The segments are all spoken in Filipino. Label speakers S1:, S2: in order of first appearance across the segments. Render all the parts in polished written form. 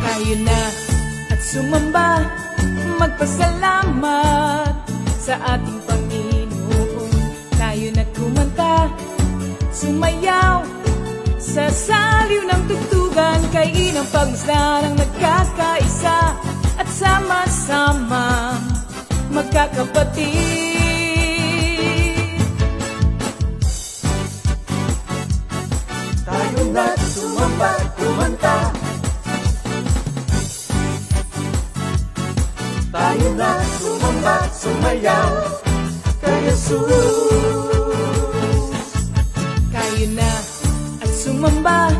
S1: Tayo na at sumamba, magpasalamat sa ating Panginoon. Tayo na kumanta, sumayaw sa saliw ng tugtugan, kay inang pagmasdan ang nagkakaisa at sama-sama magkakapatid.
S2: Tayo na sumamba, kumanta. Tayo na sumamba, sumayaw kay Jesus.
S1: Tayo na at sumamba,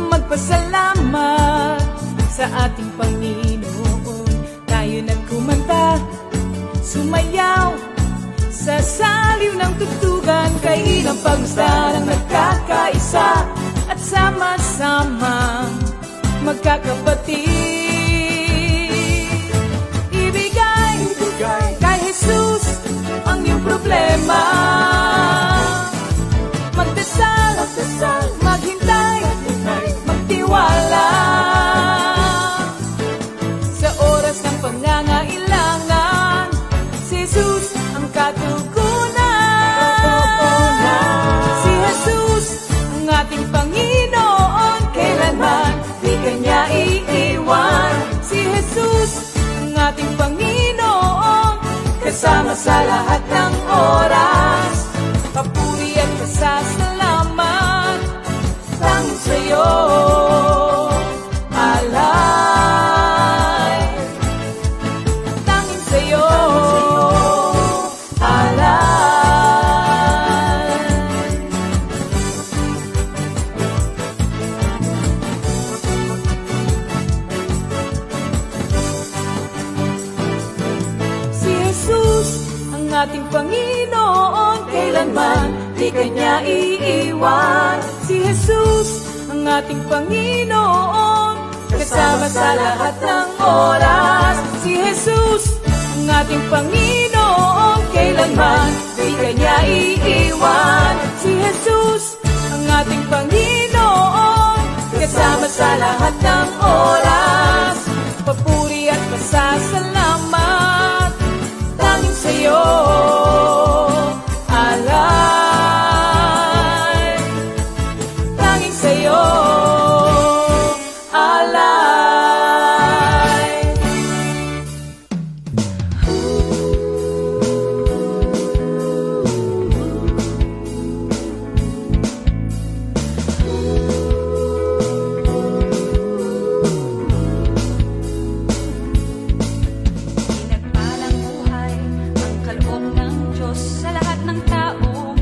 S1: magpasalamat sa ating Panginoon. Tayo na kumanta, sumayaw sa saliw ng tugtugan, kay inang pagmasdan ang nagkakaisa at sama-sama magkakapatid. Kay Jesus ang iyong problema, magdasal, maghintay, magtiwala. Sa oras ng pangangailangan, si Jesus ang katugunan. Si Jesus ang ating Panginoon, kailanman di kanya iiwan. Si Jesus ang ating Panginoon, kasama sa lahat ng oras. Papuri at pasasalamat tanging sa'yo, alay. Tanging sa'yo, alay. Si Jesus ang ating Panginoon, kailanman di kanya iiwan. Si Jesus ang ating Panginoon, kasama sa lahat ng oras. Si Jesus ang ating Panginoon, kailanman di kanya iiwan. Si Jesus ang ating Panginoon, kasama sa lahat ng oras. Papuri at pasasalamat tanging sa'yo, alay. Tanging sa'yo, alay.
S3: Pinagpalang buhay ang kaloob ng Diyos sa lahat ng tao.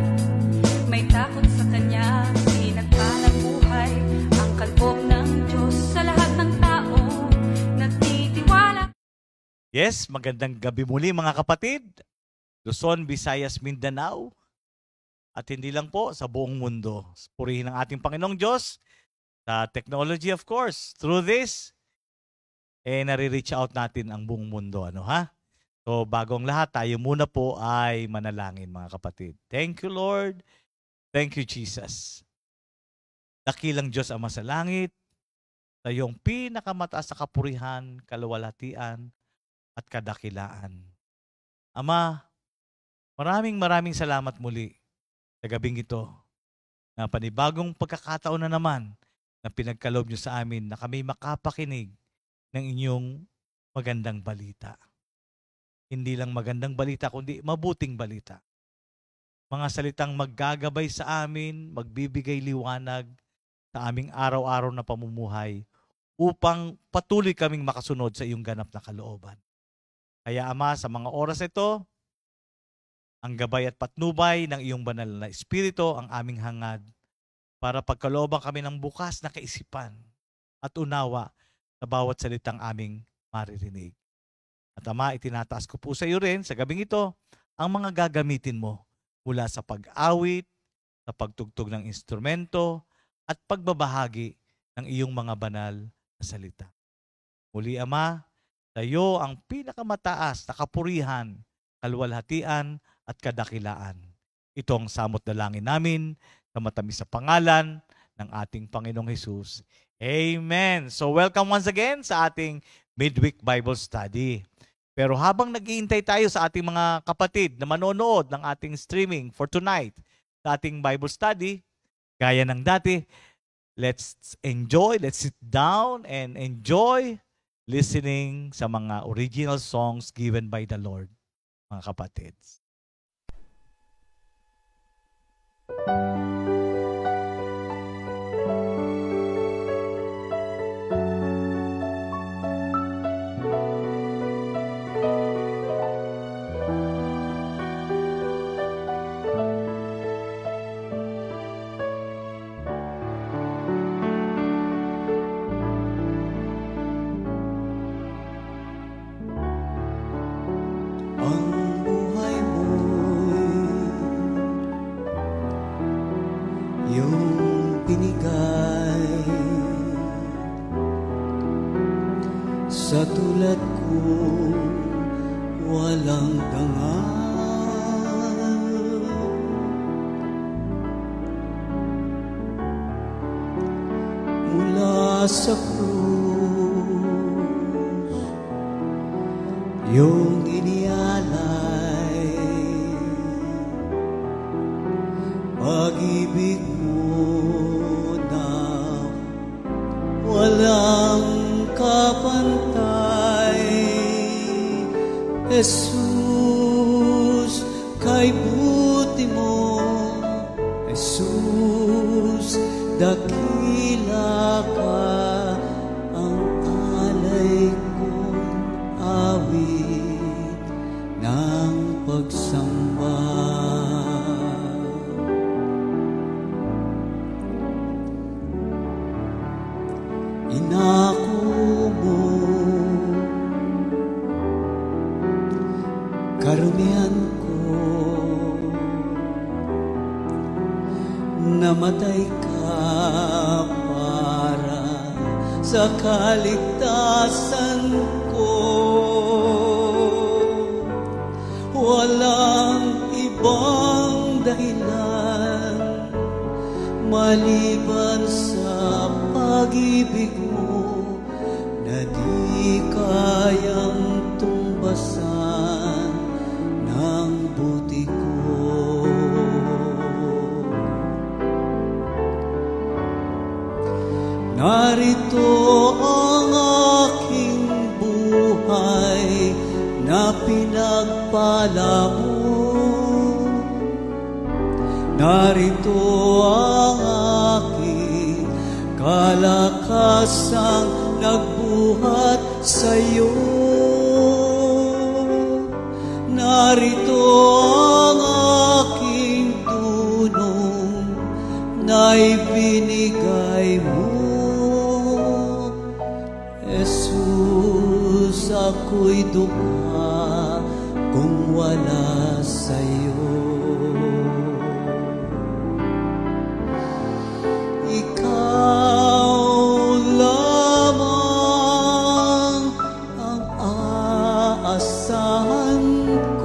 S3: May takot sa Kanya. Pinagpalang buhay ang kaloob ng Diyos sa lahat ng tao. Nagtitiwala.
S4: Yes, magandang gabi muli mga kapatid. Luzon, Visayas, Mindanao. At hindi lang po sa buong mundo. Purihin ang ating Panginoong Diyos sa technology, of course. Through this, nare-reach out natin ang buong mundo. Ano ha? So bagong lahat, tayo muna po ay manalangin mga kapatid. Thank you Lord. Thank you Jesus. Dakilang Diyos Ama sa langit, sa iyong pinakamataas na kapurihan, kaluwalhatian, at kadakilaan. Ama, maraming salamat muli sa gabing ito na panibagong pagkakataon na naman na pinagkaloob niyo sa amin na kami makapakinig ng inyong magandang balita. Hindi lang magandang balita, kundi mabuting balita. Mga salitang maggagabay sa amin, magbibigay liwanag sa aming araw-araw na pamumuhay upang patuloy kaming makasunod sa iyong ganap na kalooban. Kaya Ama, sa mga oras ito, ang gabay at patnubay ng iyong banal na Espiritu ang aming hangad para pagkalooban kami ng bukas na kaisipan at unawa sa bawat salitang aming maririnig. At Ama, itinataas ko po sa iyo rin sa gabing ito ang mga gagamitin mo mula sa pag-awit, sa pagtugtog ng instrumento, at pagbabahagi ng iyong mga banal na salita. Muli, Ama, sa iyo ang pinakamataas na kapurihan, kalwalhatian at kadakilaan. Ito ang samot dalangin namin sa matamis sa pangalan ng ating Panginoong Hesus. Amen. So welcome once again sa ating Midweek Bible Study. Pero habang nag-iintay tayo sa ating mga kapatid na manonood ng ating streaming for tonight sa ating Bible Study, gaya ng dati, let's sit down and enjoy listening sa mga original songs given by the Lord, mga kapatids.
S2: Sa tulad ko walang dangal, mula sa krus yung inialay, pag-ibig mo na walang kapantay. Jesus, kay buti mo, Jesus, dakila ka, ang alay kong awit ng pagsamba. Inako mo karumihan ko, namatay ka para sa kaligtasan ko. Walang ibang dahilan maliban sa pag-ibig mo na di kayang tumbasan ng buti ko. Narito ang aking buhay na pinagpala mo. Narito ang aking kalakasang nagbuhat sa'yo. Narito ang aking dunong na ibinigay mo. Jesus, ako'y dukha kung wala sa'yo. Ikaw lamang ang aasahan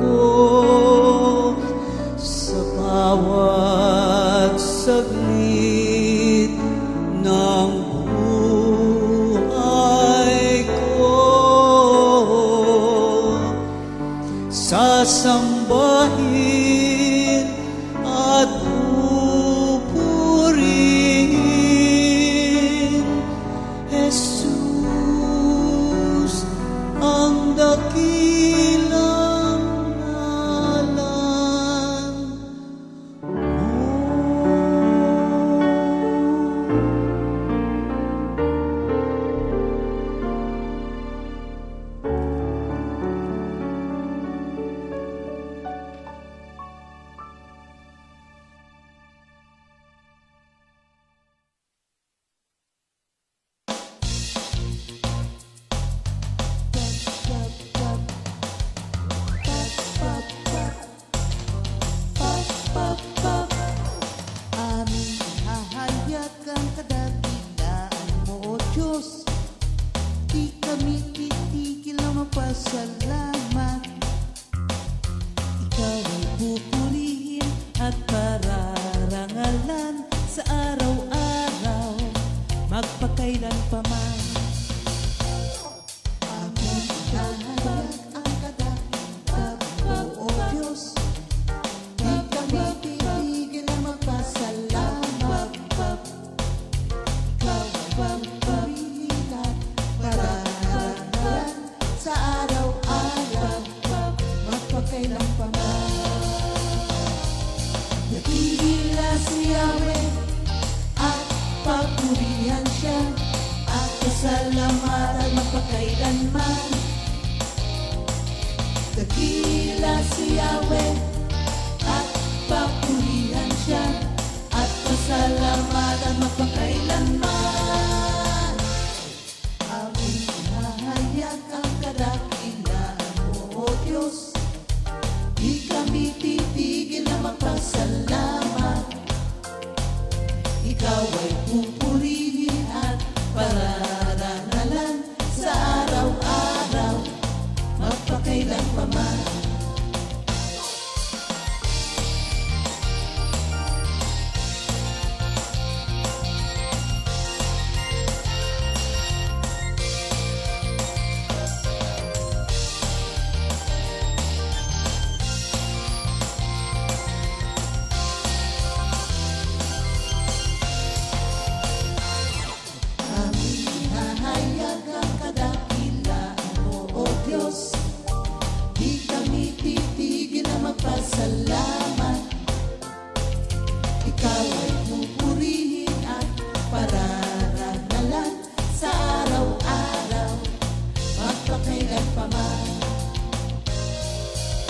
S2: ko sa bawat saglit ng buhay ko. Sasambahin at pupurihin Jesus ang dakilang ngalan mo. magpasalamat. Ikaw ay pupurihin at pararangalan sa araw-araw, magpakailan pa man. Aking ihahayag ang kadakilat mo, O Diyos. Di kami titigil na magpasalamat. Ikaw ang purihin at pararangalan sa araw-araw, magpakailan pa man. Nakihila si Yahweh at papurihan siya, at pasalamatan magpakailanman. Nakihila si Yahweh at papurihan siya, at pasalamatan magpakailanman. Aming ihahayag ang kadakilaan mo, O Diyos. Di kami titigil na magpasalamat. Ikaw ay pupurihin at pararangalan sa araw-araw, magpakailan pa man. Aming ihahayag ang kadakilaan mo, O Diyos. Di kami titigil na magpasalamat. Ikaw ay pupurihin at pararangalan sa araw-araw, magpakailan pa man.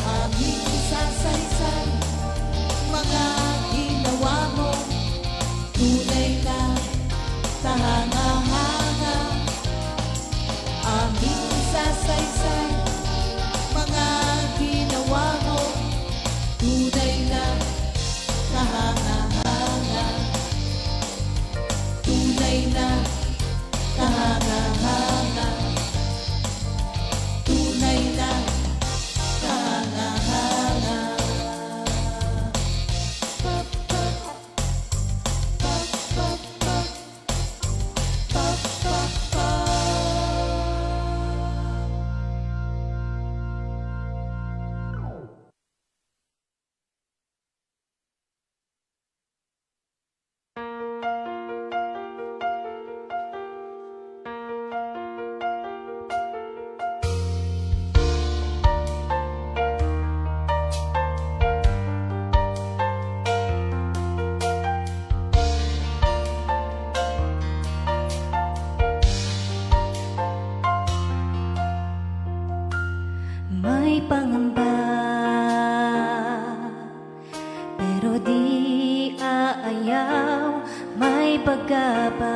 S2: Aming isasaysay mga ginawa mo, tunay na kahanga-hanga. Aming isasaysay mga ginawa mo, tunay na kahanga-hanga. Tunay na kahanga-hanga. Tunay na kahanga-hanga. Pop, pop, pop, pop, pop. Pop, pop, pop.
S3: May pangamba, pero di aayaw. May pagkabag,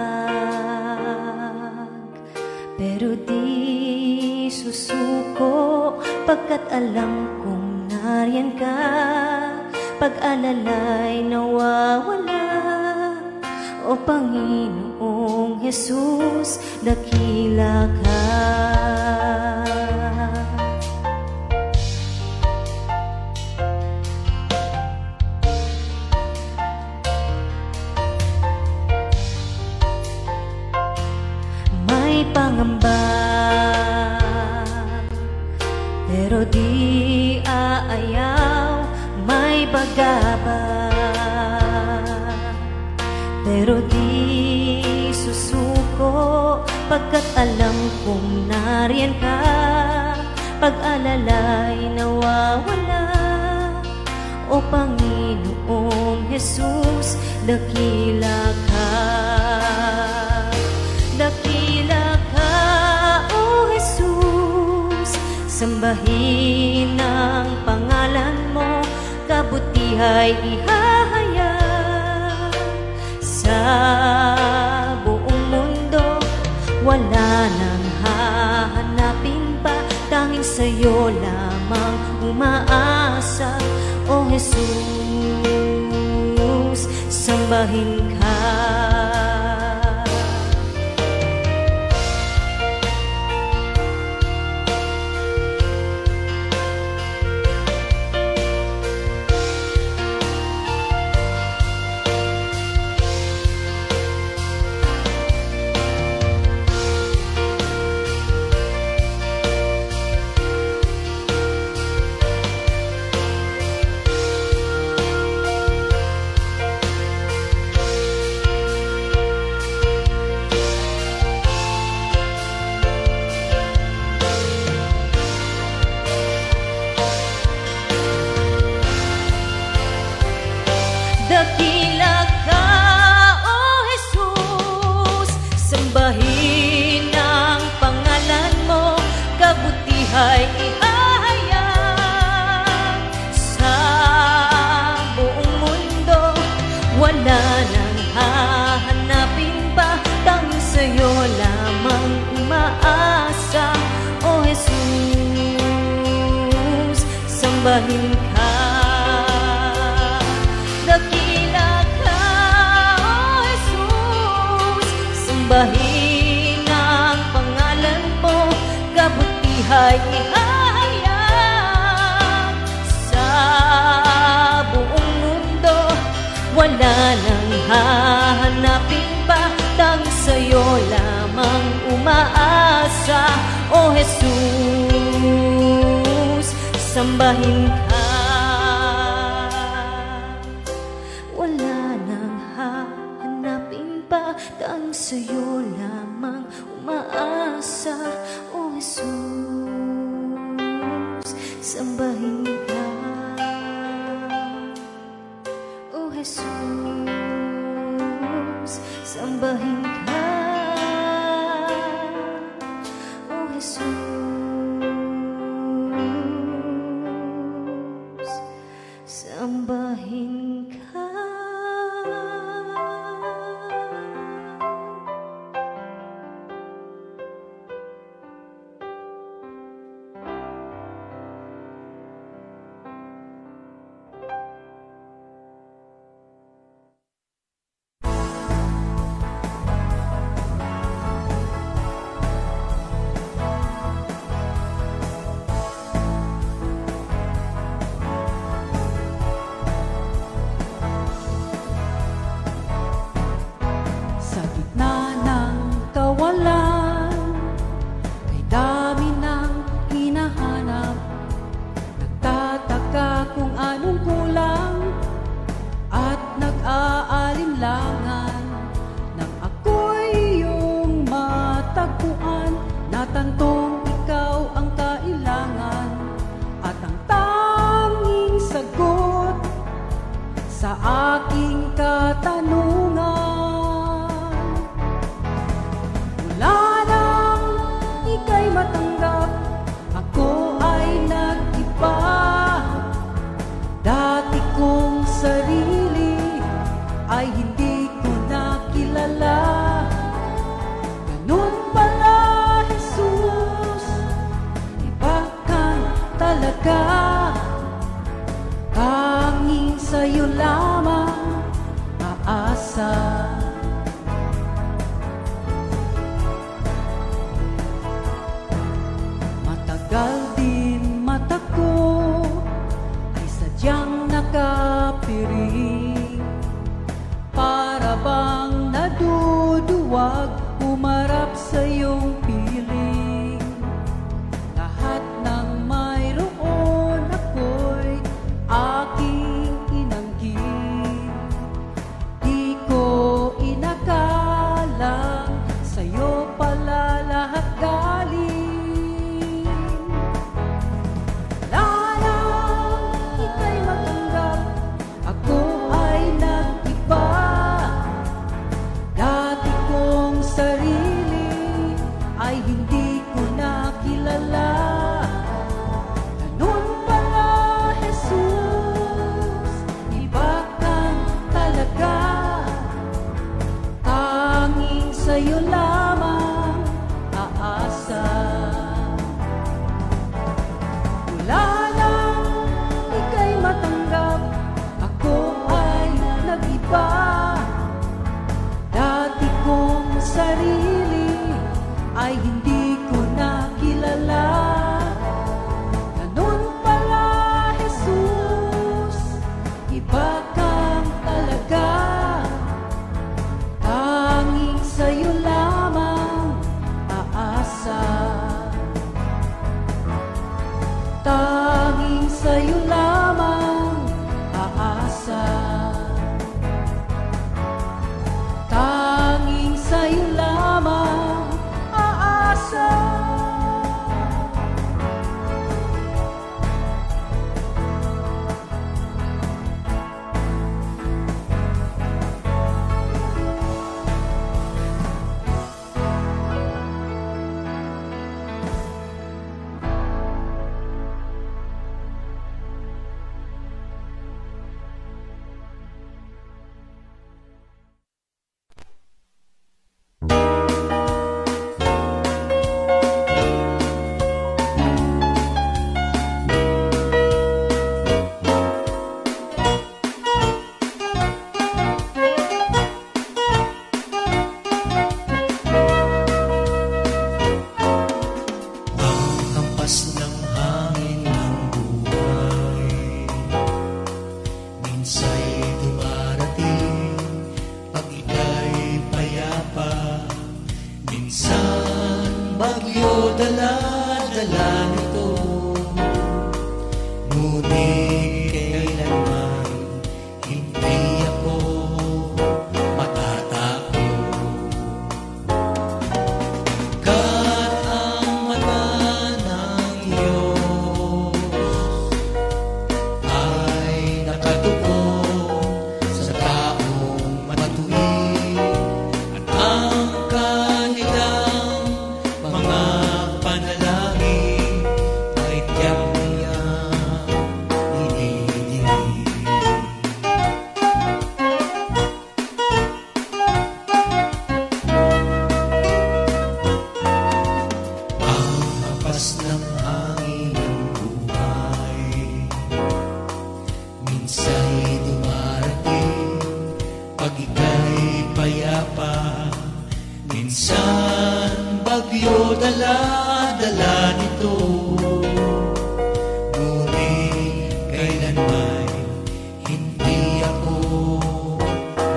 S3: pero di susuko. Pagkat alam kong nariyan ka, pag-alala'y nawawala. O Panginoong Jesus, dakila ka. May pangamba, pero di aayaw. May pagkabag, pero di susuko. Pagkat alam kong nariyan ka, pag-alala'y nawawala. O Panginoong Jesus, dakila ka. Dakila ka, O Jesus. Sambahin ang pangalan mo, kabutihay ihahayag sa buong mundo. Wala nang hahanapin pa, tanging sa'yo lamang umaasa. O Jesus, sambahin ka. buhay ihahayag sa buong mundo. Wala nang hahanapin pa, tanging sa'yo lamang umaasa. O Jesus, sambahin ka. Dakila ka, O Jesus, sambahin ang pangalan mo. Kabutihay ihahayag sa buong mundo. Wala nang hahanapin pa, tanging sa'yo lamang umaasa. O Jesus, sambahin ka. Wala nang hahanapin pa, tanging sa'yo lamang umaasa. O Jesus, sambahin ka. O Jesus, sambahin ka. O Jesus, sambahin ka.
S1: Sa gitna ng kawalan, kay dami ng hinahanap. Nagtataka kung anong kulang at nag-aalinlangan. Nang ako'y iyong matagpuan, natantong ikaw ang kailangan at ang tanging sagot sa aking katanungan. Mula nang ika'y matanggap, ako ay nag-iba. Dati kong sarili ay hindi ko nakilala. Ganun pala, Jesus, iba kang talaga. Tanging sa'yo lamang aasa. Matagal din mata ko ay sadyang nakapiring, para bang naduduwag humarap sa iyong piling. Lahat ng mayroon ako'y aking inanggit. Di ko inakalang sa'yo pala lahat galing. Ika'y matanggap, ako ay nag-iba. Dati kong sarili ay hindi ko nakilala. Ganun pala, Jesus, iba kang talaga. Tanging sa'yo lamang aasa. Mula nang ika'y matanggap, ako ay nag-iba. Dati kong sarili ay hindi ko nakilala. Ganun pala, Jesus, iba kang talaga. Tanging sa'yo lamang aasa. Tanging sa'yo lamang aasa. Tanging sa'yo lamang aasa.
S2: ngunit kailanman hindi ako matatakot. Kat ang mata ng Diyos ay nakatuon sa taong matuwid, at ang kanilang mga panalangin ay tiyak niya inidinig. Ang hapas ng hangin ng buhay minsa'y dumarating pag ika'y payapa. Minsan bagyo dala-dala nito, ngunit kailanman hindi ako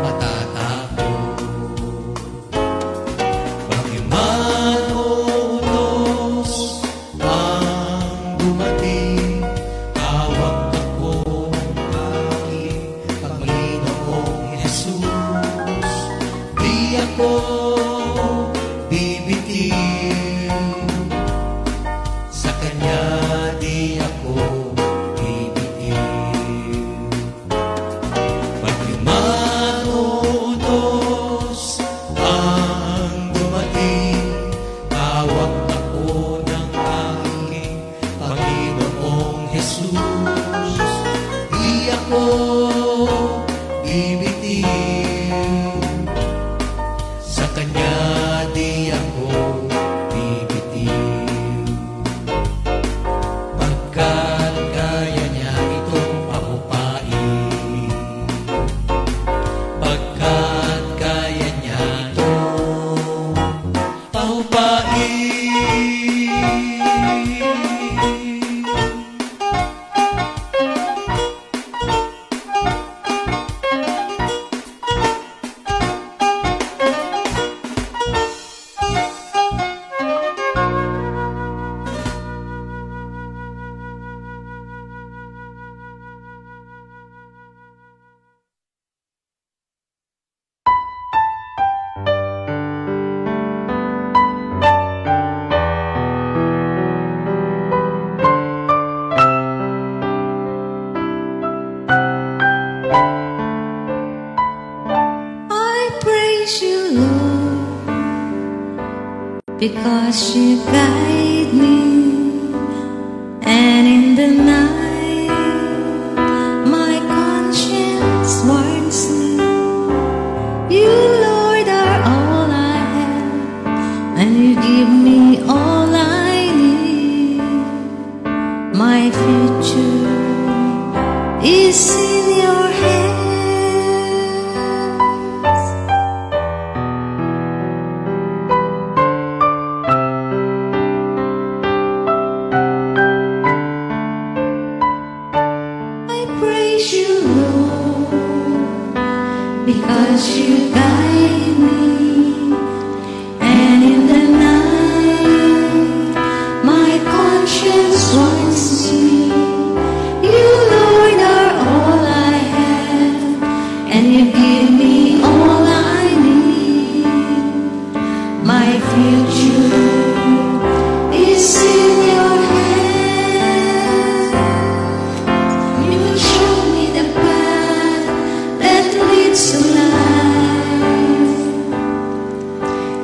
S2: matatakot. Bagaman utos ang dumating, hawak ako ng aking Panginoong Jesus. Di ako bibitiw, sa Kanya di ako bibitiw. Bagaman utos ang dumating, hawak ako ng aking Panginoong Jesus. Di ako bibitiw, sa Kanya di ako bibitiw. Pagkat kaya niya itong pahupain, pagkat kaya niya itong pahupain.
S5: I praise you, Lord, because you guide me, and in the night my conscience warns me. You, Lord, are all I have, and you give me all I need. My future is in your hands. I praise you, Lord, because you guide me, and in the night my conscience warns me. You, Lord, are all I have, and you give me all I need. My future is in your hands. You will show me the path that leads to life.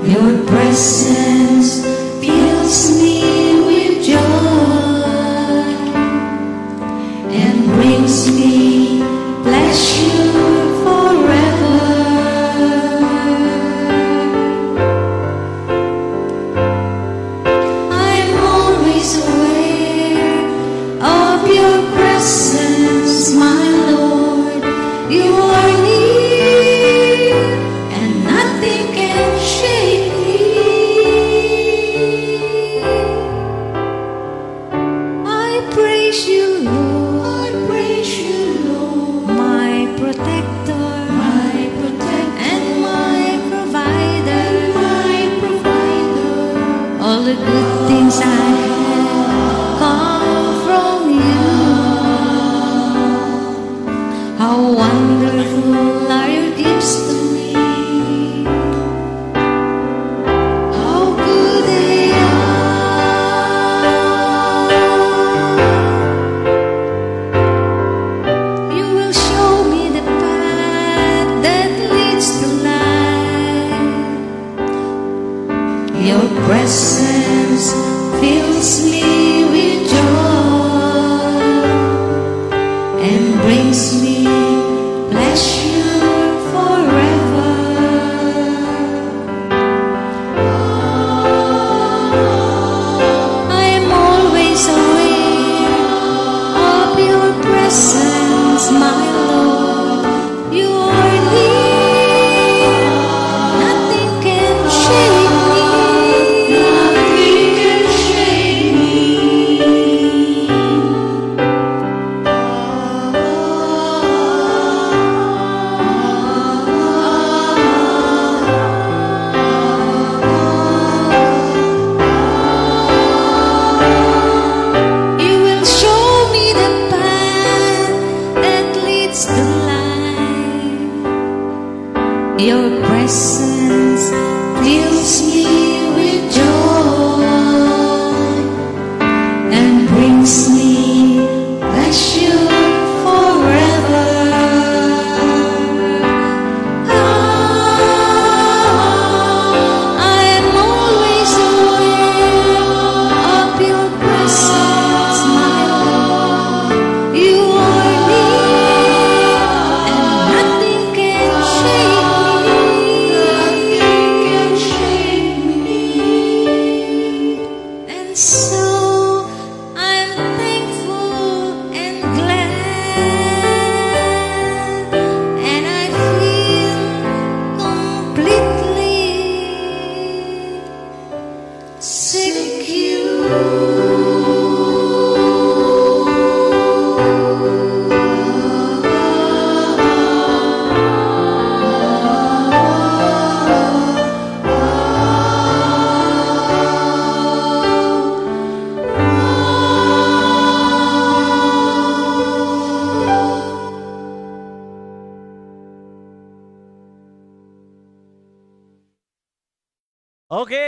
S5: Your presence fills me with joy and brings me pleasure forever. I'm always aware of your presence, my Lord. You are near, and nothing can shake me. I praise you, Lord. I praise you, Lord. My protector, and my provider, All the good things I have come from you.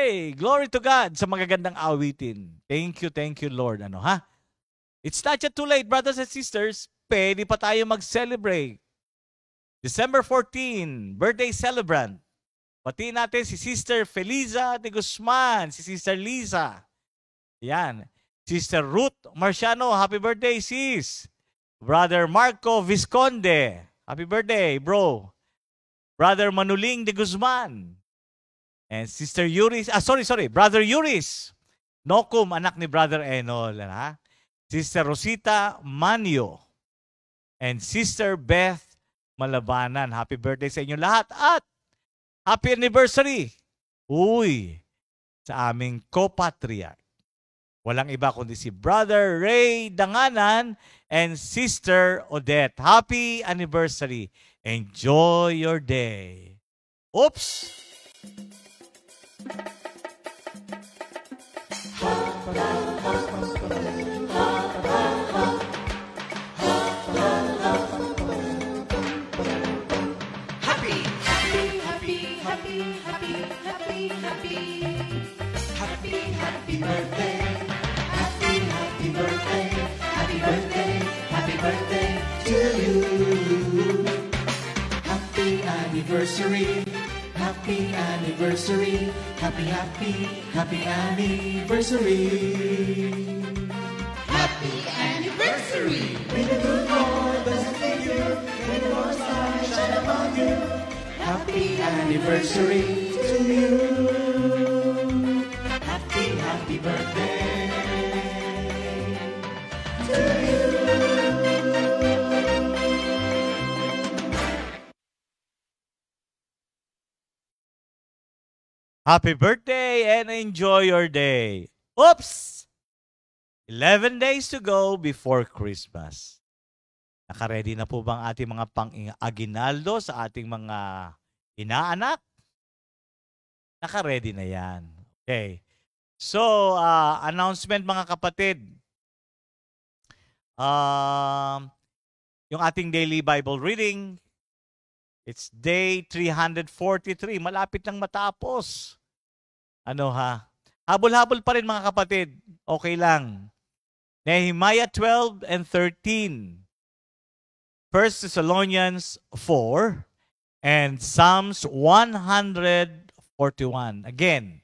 S4: Hey, glory to God sa magagandang awitin. Thank you, Lord. Ano ha? It's not yet too late, brothers and sisters. Pwede pa tayo mag-celebrate. December 14, birthday celebrant. Pati natin si Sister Feliza de Guzman, si Sister Liza. Yan. Sister Ruth Marciano, happy birthday, sis. Brother Marco Visconde, happy birthday, bro. Brother Manuling de Guzman. And Sister Yuris, Brother Yuris. Nokum, anak ni Brother Enol. Ha? Sister Rosita Manio. And Sister Beth Malabanan. Happy birthday sa inyo lahat. At happy anniversary. Uy, sa aming co-patriarch. Walang iba kundi si Brother Ray Danganan and Sister Odette. Happy anniversary. Enjoy your day. Oops!
S2: Anniversary, happy anniversary, happy anniversary. Happy anniversary. May the good Lord bless and keep you, may the Lord's light shine upon you. Happy anniversary to you. Happy birthday to you.
S4: Happy birthday and enjoy your day. Oops! 11 days to go before Christmas. Nakaready na po bang ating mga pang-aginaldo sa ating mga inaanak? Nakaready na yan. Okay. So, announcement mga kapatid. Yung ating daily Bible reading, it's day 343. Malapit nang matapos. Ano ha? Habol-habol pa rin mga kapatid. Okay lang. Nehemiah 12 and 13. 1 Thessalonians 4 and Psalms 141. Again,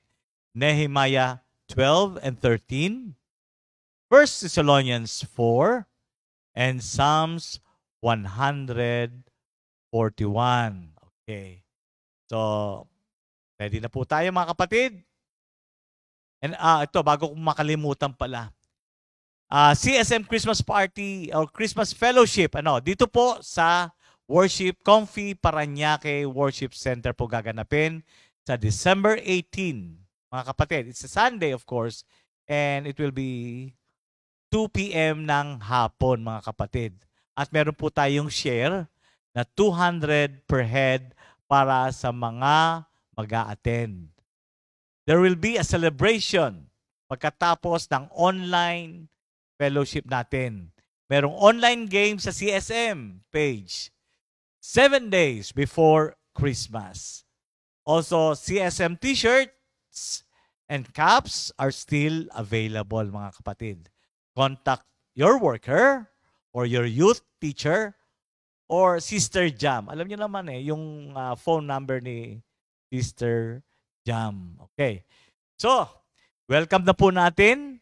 S4: Nehemiah 12 and 13. 1 Thessalonians 4 and Psalms 141. Okay. So, ready na po tayo mga kapatid. And ito, bago kong makalimutan pala. CSM Christmas Party or Christmas Fellowship. Dito po sa Comfy Parañaque Worship Center po gaganapin sa December 18. Mga kapatid, it's a Sunday of course. And it will be 2 p.m. ng hapon mga kapatid. At meron po tayong share na 200 per head para sa mga mag-a-attend. There will be a celebration pagkatapos ng online fellowship natin. Merong online game sa CSM page 7 days before Christmas. Also, CSM t-shirts and caps are still available mga kapatid. Contact your worker or your youth teacher or Sister Jam. Alam niyo naman yung phone number ni Sister Jam. Okay. So, welcome na po natin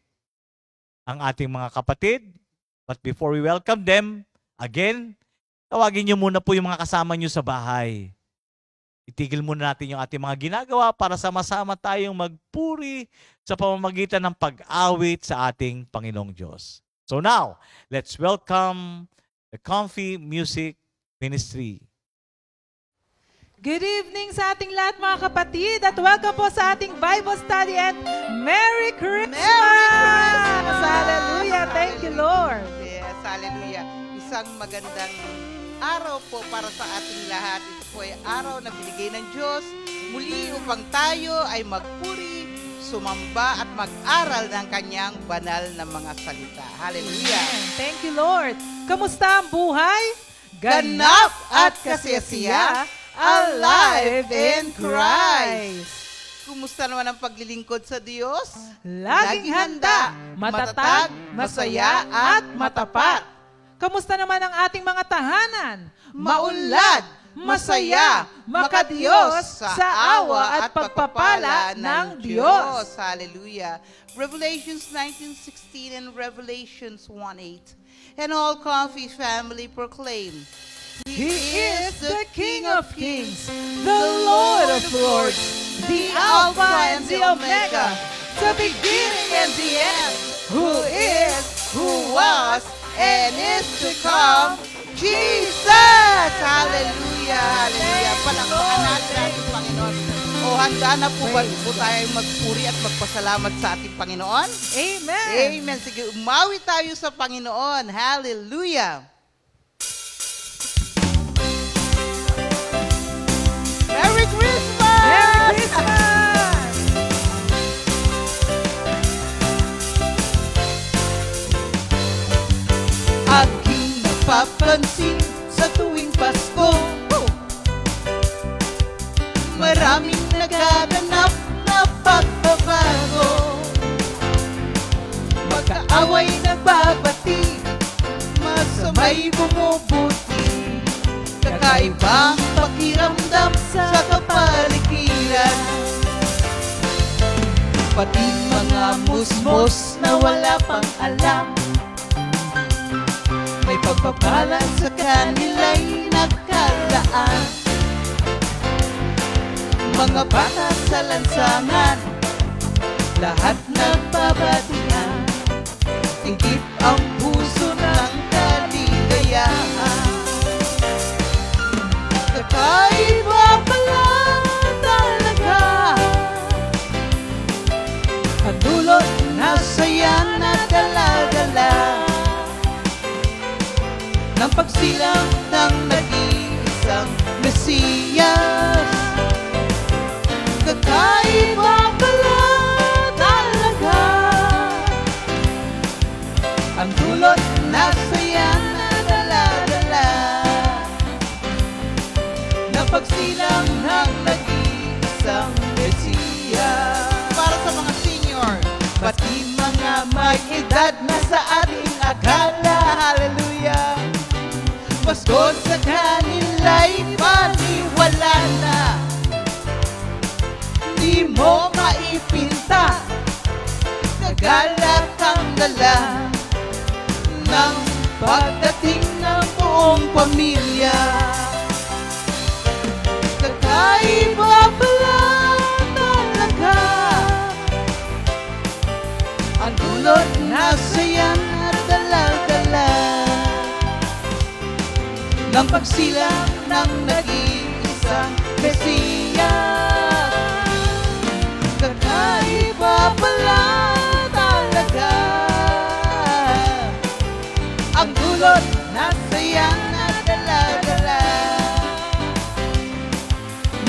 S4: ang ating mga kapatid. But before we welcome them, again, tawagin niyo muna po yung mga kasama niyo sa bahay. Itigil muna natin yung ating mga ginagawa para sama-sama tayong magpuri sa pamamagitan ng pag-awit sa ating Panginoong Diyos. So now, let's welcome the Comfy Music Ministry.
S1: Good evening sa ating lahat mga kapatid at welcome po sa ating Bible study and Merry Christmas!
S6: Merry Christmas!
S1: Hallelujah! Thank you, Lord!
S6: Yes, hallelujah. Isang magandang araw po para sa ating lahat. Ito po ay araw na binigay ng Diyos muli upang tayo ay magpuri, sumamba at mag-aral ng kanyang banal na mga salita. Hallelujah!
S1: Thank you, Lord! Kamusta ang buhay?
S6: Ganap at kasiyasiya, alive in Christ. kumusta naman ang paglilingkod sa Diyos?
S1: Laging handa, matatag, masaya, at matapat. Kamusta naman ang ating mga tahanan?
S6: Maunlad, masaya, makadiyos sa awa at pagpapala ng Diyos. Hallelujah. Revelations 19:16 and Revelations 1:8. And all Coffee family proclaim,
S1: He is the King of Kings, the Lord of Lords, the Alpha and the Omega, the beginning and the end,
S6: who is, who was, and is to come, Jesus! Hallelujah! Hallelujah! Palakpakan natin ating Panginoon. O handa na po ba po tayo magpuri at magpasalamat sa ating Panginoon?
S1: Amen.
S6: Amen. Sige, umawi tayo sa Panginoon. Hallelujah! Merry Christmas!
S1: Merry Christmas!
S6: Aking napapansin sa tuwing Pasko, maraming nagaganap na pagbabago. Magkaaway nagbabati, masamay bumubuti, kakaibang pakiramdam sa kapaligiran. Pati mga musmos na wala pang alam, may pagpapala sa kanila'y nakalaan. Mga bata sa lansangan, lahat nagbabatian, tigip ang puso ng kaligayahan. Kakaiba pala talaga ang dulot na saya na dala-dala ng pagsilang ng nag-iisang Mesiyas. Kakaiba pala talaga ang dulot na saya na dala-dala ng pagsilang ng nag-iisang Mesiyas. Para sa mga senior, pati mga may edad na sa ating akala, hallelujah, Pasko sa kanila'y paniwala na. Di mo maipinta, kagalak ang dala ng pagdating ng buong pamilya. Kakaiba pala talaga ang dulot na saya at dala-dala ng pagsilang ng nag-iisang Mesiyas. Kakaiba pala talaga ang dulot na saya na dala-dala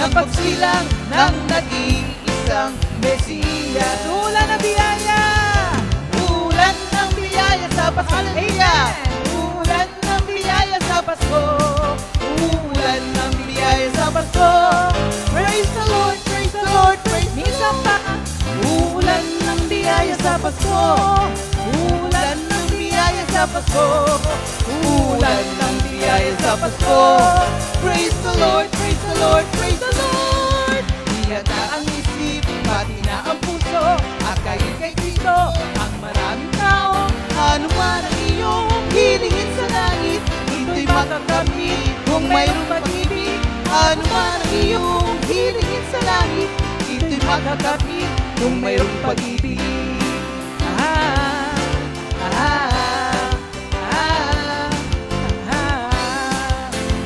S6: ng pagsilang ng nag-iisang Mesiyas.
S1: Ulan na biyaya!
S6: Ulan ng biyaya sa Pasko. Ulan ng biyaya sa Pasko. Ulan ng biyaya sa Pasko. Praise the Lord, praise the Lord, praise the Lord. Ulan ng biyaya sa Pasko. Ulan ng biyaya sa Pasko. Ulan ng biyaya sa Pasko. Praise the Lord, praise the Lord, praise the Lord. Ihanda ang isip, pati na ang puso, akayin kay Kristo ang maraming tao. Ano man ang iyong hilingin sa langit, ito'y makakamit kung mayroong pag-ibig. Ano man ang iyong hilingin sa langit, ito'y makakamit kung mayroong pag-ibig.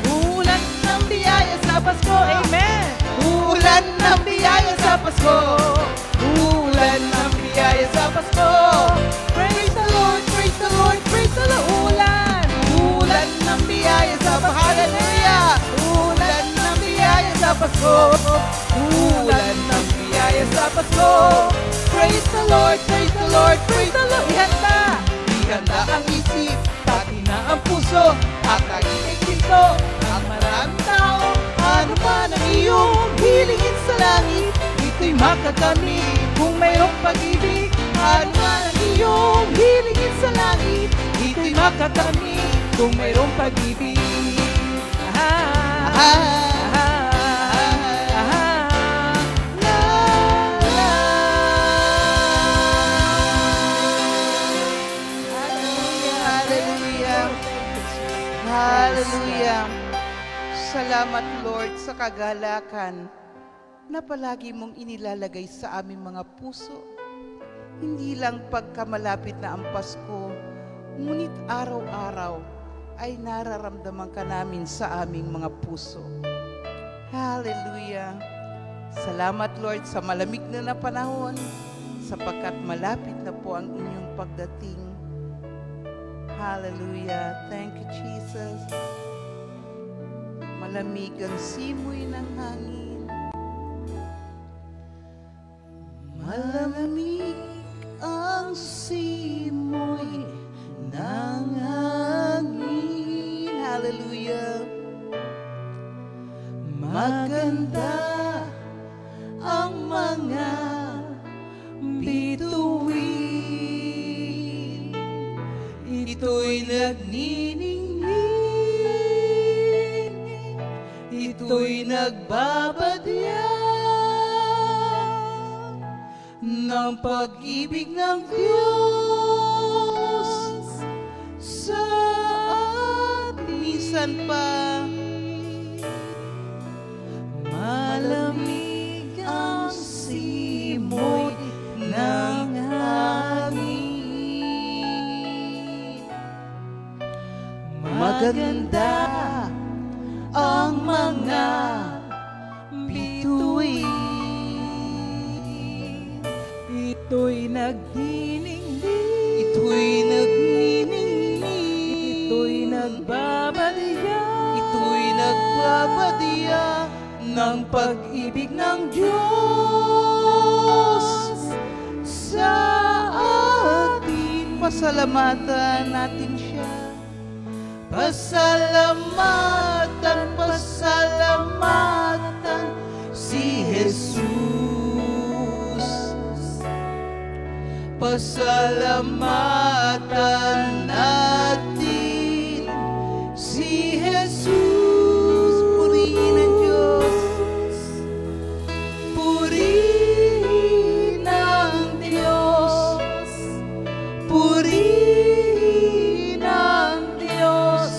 S6: Ulan ng biyaya sa Pasko.
S1: Amen!
S6: Ulan ng biyaya sa Pasko. Ulan ng biyaya sa Pasko. Praise the Lord, praise the Lord, praise the Lord. Ulan. Ulan ng biyaya sa Pasko. Hallelujah. Ulan ng biyaya sa Pasko. Ulan ng biyaya sa Pasko. Praise the Lord, praise the Lord, praise the Lord. Ihanda. Ihanda ang isip, pati na ang puso. Akayin kay Kristo ang maraming tao. Ano man ang iyong hilingin sa langit,
S1: ito'y makakamit. Kung mayroong pag-ibig, ano man ang iyong hilingin sa langit, ito'y makakamit. Kung mayroong pag-ibig.
S6: Hallelujah. Salamat, Lord, sa kagalakan na palagi mong inilalagay sa aming mga puso. Hindi lang pagkamalapit na ang Pasko, ngunit araw-araw ay nararamdaman ka namin sa aming mga puso. Hallelujah. Salamat, Lord, sa malamig na panahon, sapagkat malapit na po ang inyong pagdating. Hallelujah. Thank you, Jesus. Malamig ang simoy ng hangin. Malamig ang simoy ng hangin. Hallelujah. Maganda ang mga bituin. Ito'y nagniningning, ito'y nagbabadya ng pag-ibig ng Diyos sa atin. Minsan pa, malamig ang simoy ng hangin. Maganda ang mga bituin.
S1: Ito'y nagniningning,
S6: Ito'y nagniningning,
S1: ito'y nagbabadya,
S6: ito'y nagbabadya ng pag-ibig ng Diyos sa atin. Pasalamatan natin siya. Pasalamatan, pasalamatan si Jesus. Pasalamatan natin si Jesus. Purihin ang Diyos. Purihin ang Diyos. Purihin ang Diyos.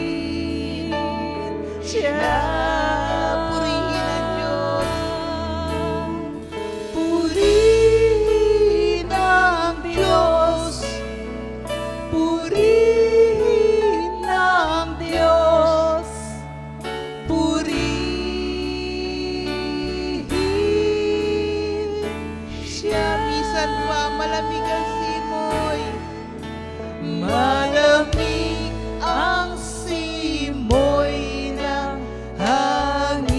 S6: Purihin siya. Purihin ang Diyos. Purihin ang Diyos. Purihin ang Diyos. Purihin siya. Minsan pa malamig ang simoy. Malamig ang simoy ng hangin.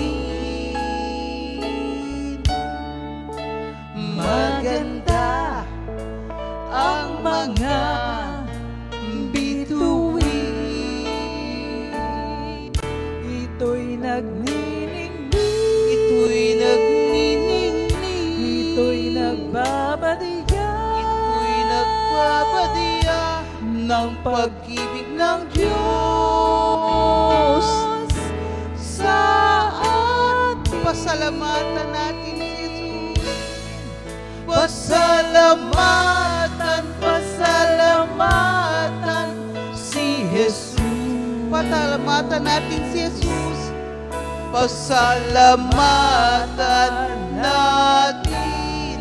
S6: Maganda ang mga bituin.
S1: ito'y nagniningning,
S6: Ito'y nagniningning,
S1: ito'y nagbabadya,
S6: ito'y nagbabadya ng pag-ibig ng Diyos sa atin. Pasalamatan natin si Jesus. Pasalamatan, pasalamatan si Jesus. Pasalamatan natin si Jesus. Pasalamatan natin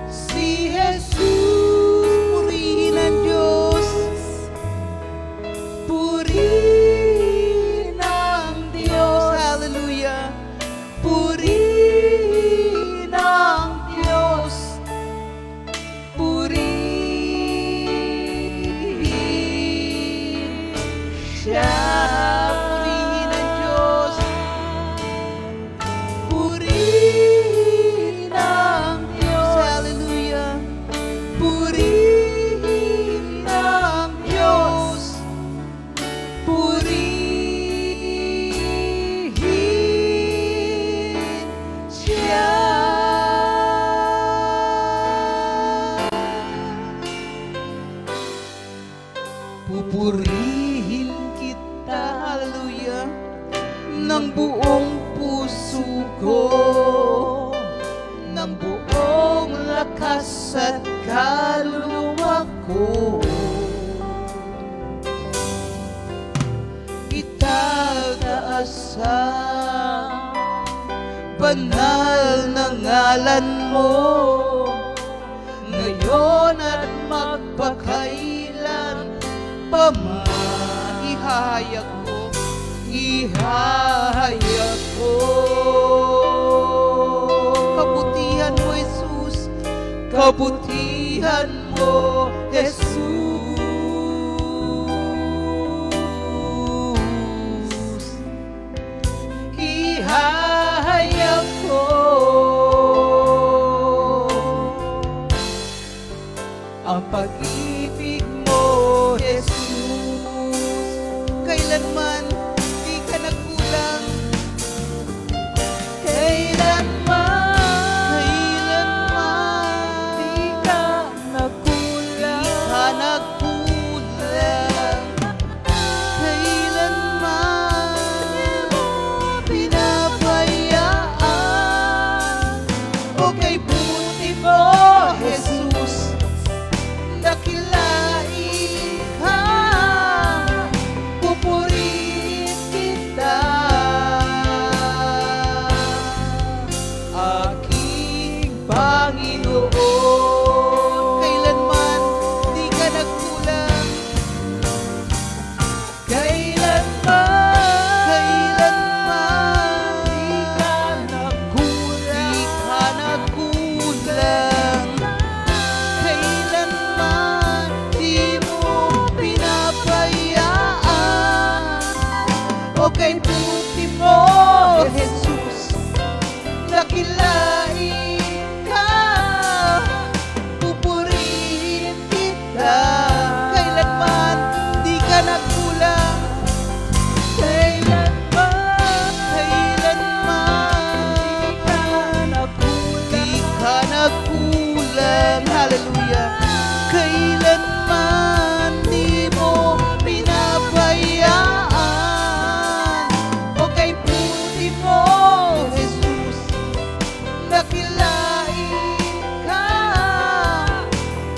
S6: si Jesus. Purihin ang Diyos. Purihin ang Diyos. Hallelujah. Purihin ang Diyos. Purihin siya. Purihin ang Diyos. Purihin Pupurihin kita, hallelujah, ng buong puso ko, ng buong lakas at kaluluwa ko. Itataas sa banal na ngalan mo, ngayon at magpakailan pa man. Ihahayag ko kabutihan mo, Jesus, kabutihan mo, Jesus. Ihahayag ko ang pag-ibig mo, Jesus. Kailanman di ka nagkulang, kailanman di ka nagkulang, kailanman pinabayaan. O kay buti mo, Jesus, dakilain ka, pupurihin kita, aking Panginoon. Kailanman di ka nagkulang, kailanman di ka nagkulang, kailanman di mo pinabayaan. O kay buti mo, Jesus, dakilain ka, pupurihin kita, kailanman di ka nagkulang, di ka nagkulang, hallelujah. Kailanman di mo pinabayaan. O kay buti mo, Jesus, dakilain ka,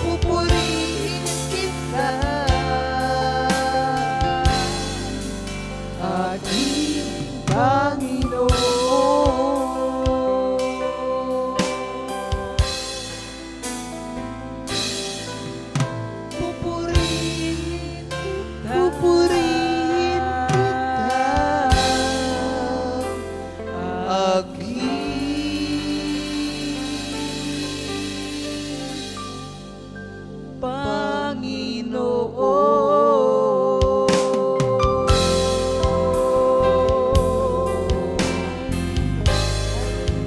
S6: pupurihin kita, aking Panginoon. Pupurihin kita, aking Panginoon.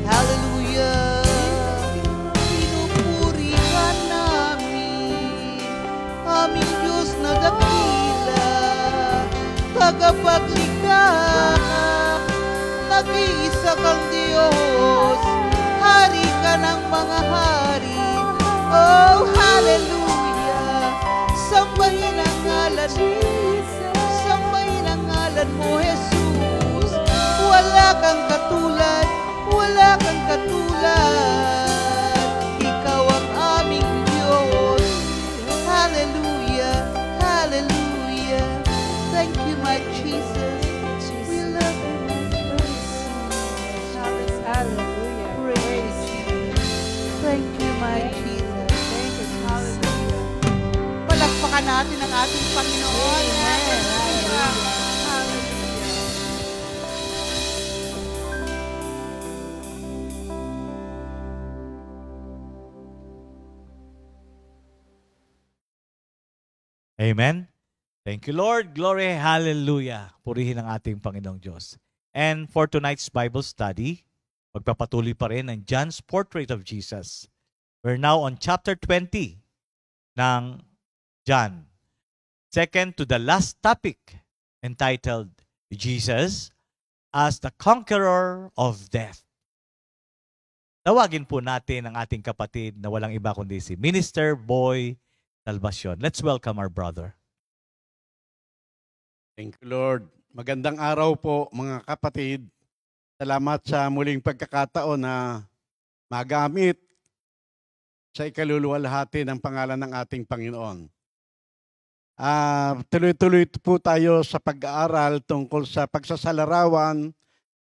S6: Hallelujah. Pinupuri ka namin, aming Diyos na dakila, tagapaglikha, nag-iisa kang Diyos, hari ka ng mga hari. Oh, hallelujah. Sambahin ang ngalan mo, sambahin ang ngalan mo, Jesus. Wala kang katulad, wala kang katulad. Ikaw ang aming Diyos. Hallelujah, hallelujah. Thank you, my Jesus. We love you, my Jesus. Hallelujah. Praise you. Thank you, my Jesus. Thank you, hallelujah. Palakpakan natin ang ating Panginoon. Hallelujah.
S4: Amen. Thank you, Lord. Glory, hallelujah. Purihin ang ating Panginoong Diyos. And for tonight's Bible study, magpapatuloy pa rin ang John's Portrait of Jesus. We're now on chapter 20 ng John. Second to the last topic, entitled Jesus as the Conqueror of Death. Tawagin po natin ang ating kapatid na walang iba kundi si Minister Boy Salvacion. Let's welcome our brother.
S7: Thank you, Lord. Magandang araw po, mga kapatid. Salamat sa muling pagkakataon na magamit sa ikaluluwalhati ng pangalan ng ating Panginoon. Tuloy-tuloy po tayo sa pag-aaral tungkol sa pagsasalarawan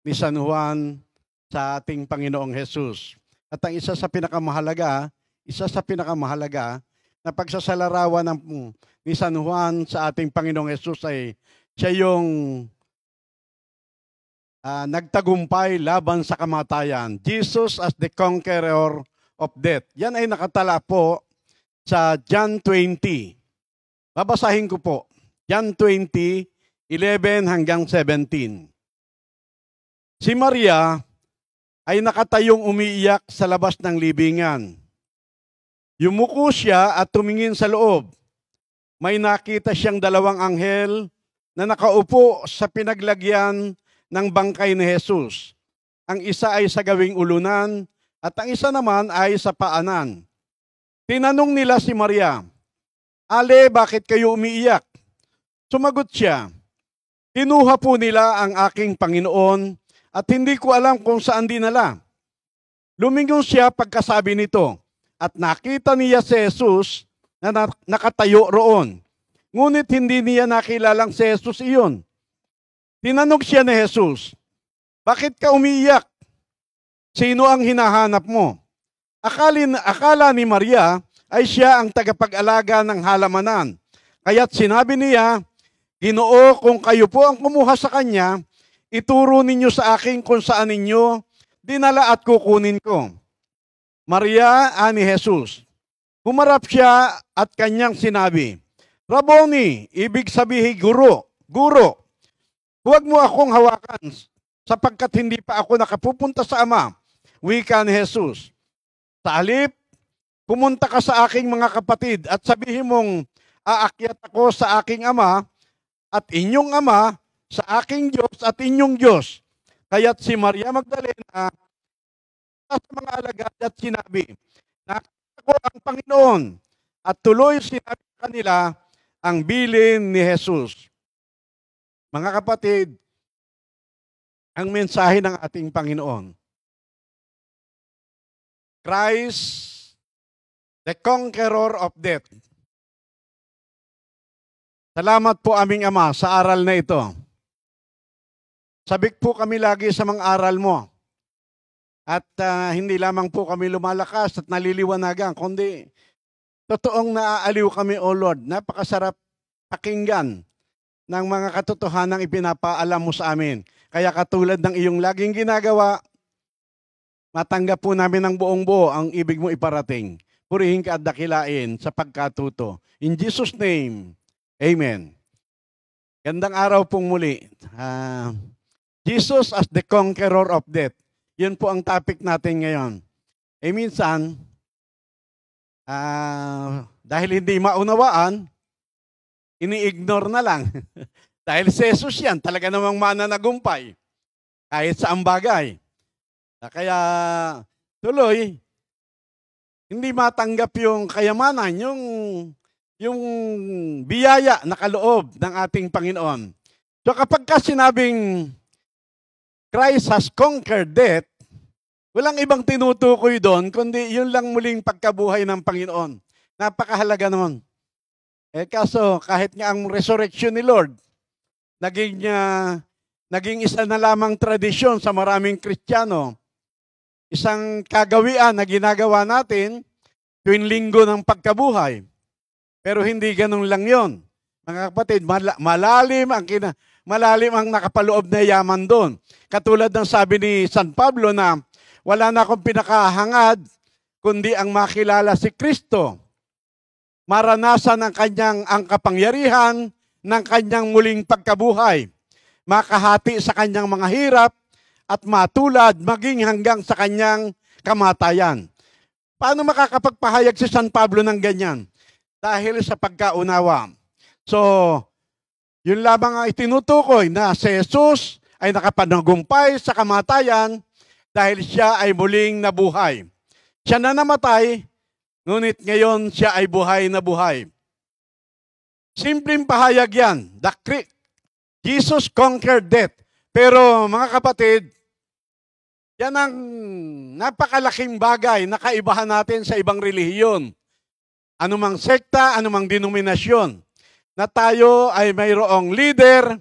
S7: ni San Juan sa ating Panginoong Jesus. At ang isa sa pinakamahalaga na pagsasalarawan ni San Juan sa ating Panginoong Jesus ay siya yung nagtagumpay laban sa kamatayan. Jesus as the conqueror of death. Yan ay nakatala po sa John 20. Babasahin ko po. John 20, 11 hanggang 17. Si Maria ay nakatayong umiiyak sa labas ng libingan. Yumuko siya at tumingin sa loob. May nakita siyang dalawang anghel na nakaupo sa pinaglagyan ng bangkay ni Jesus. Ang isa ay sa gawing ulunan at ang isa naman ay sa paanan. Tinanong nila si Maria, "Ale, bakit kayo umiiyak?" Sumagot siya, "Kinuha po nila ang aking Panginoon at hindi ko alam kung saan dinala." Lumingon siya pagkasabi nito at nakita niya si Jesus na nakatayo roon. Ngunit hindi niya nakilalang si Jesus iyon. Tinanong siya ni Jesus, "Bakit ka umiiyak? Sino ang hinahanap mo?" Akala ni Maria ay siya ang tagapag-alaga ng halamanan. Kaya't sinabi niya, "Ginoo, kung kayo po ang kumuha sa kanya, ituro ninyo sa akin kung saan ninyo dinala at kukunin ko." Maria, ani Jesus. Humarap siya at kanyang sinabi, "Rabboni," ibig sabihin guro. Huwag mo akong hawakan sapagkat hindi pa ako nakapupunta sa Ama. Wika ni Jesus. Sa halip, pumunta ka sa aking mga kapatid at sabihin mong, aakyat ako sa aking Ama at inyong Ama, sa aking Diyos at inyong Diyos. Kaya't si Maria Magdalena sa mga alagad at sinabi, "Nakita ko ang Panginoon." At tuloy sinabi kanila ang bilin ni Jesus. Mga kapatid, ang mensahe ng ating Panginoon, Christ, the conqueror of death. Salamat po aming Ama sa aral na ito. Sabik po kami lagi sa mga aral mo. At hindi lamang po kami lumalakas at naliliwanagan, kundi totoong naaaliw kami, O Lord. Napakasarap pakinggan ng mga katotohanang ipinapaalam mo sa amin. Kaya katulad ng iyong laging ginagawa, matanggap po namin ng buong buo ang ibig mo iparating. Purihin ka at dakilain sa pagkatuto. In Jesus' name, Amen. Gandang araw pong muli. Jesus as the conqueror of death. Yun po ang topic natin ngayon. Minsan, dahil hindi maunawaan, ini-ignore na lang. Dahil si Jesus yan, talaga namang mananagumpay. Kahit sa bagay. Kaya tuloy, hindi matanggap yung kayamanan, yung biyaya na kaloob ng ating Panginoon. So kapag ka sinabing Christ has conquered death, walang ibang tinutukoy doon, kundi yun lang muling pagkabuhay ng Panginoon. Napakahalaga naman. Kaso kahit nga ang resurrection ni Lord, naging isa na lamang tradisyon sa maraming Kristiyano. Isang kagawian na ginagawa natin tuwing linggo ng pagkabuhay. Pero hindi ganun lang yon. Mga kapatid, malalim ang nakapaloob na yaman doon. Katulad ng sabi ni San Pablo na wala na akong pinakahangad kundi ang makilala si Kristo. Maranasan ang kapangyarihan ng kanyang muling pagkabuhay. Makahati sa kanyang mga hirap at matulad maging hanggang sa kanyang kamatayan. Paano makakapagpahayag si San Pablo ng ganyan? Dahil sa pagkaunawa. So, yun lamang ang itinutukoy na si Jesus ay nakapanagumpay sa kamatayan dahil siya ay muling nabuhay. Siya na namatay, ngunit ngayon siya ay buhay na buhay. Simpleng pahayag yan. Jesus conquered death. Pero mga kapatid, yan ang napakalaking bagay na kaibahan natin sa ibang relihiyon. Anumang sekta, anumang denominasyon, na tayo ay mayroong leader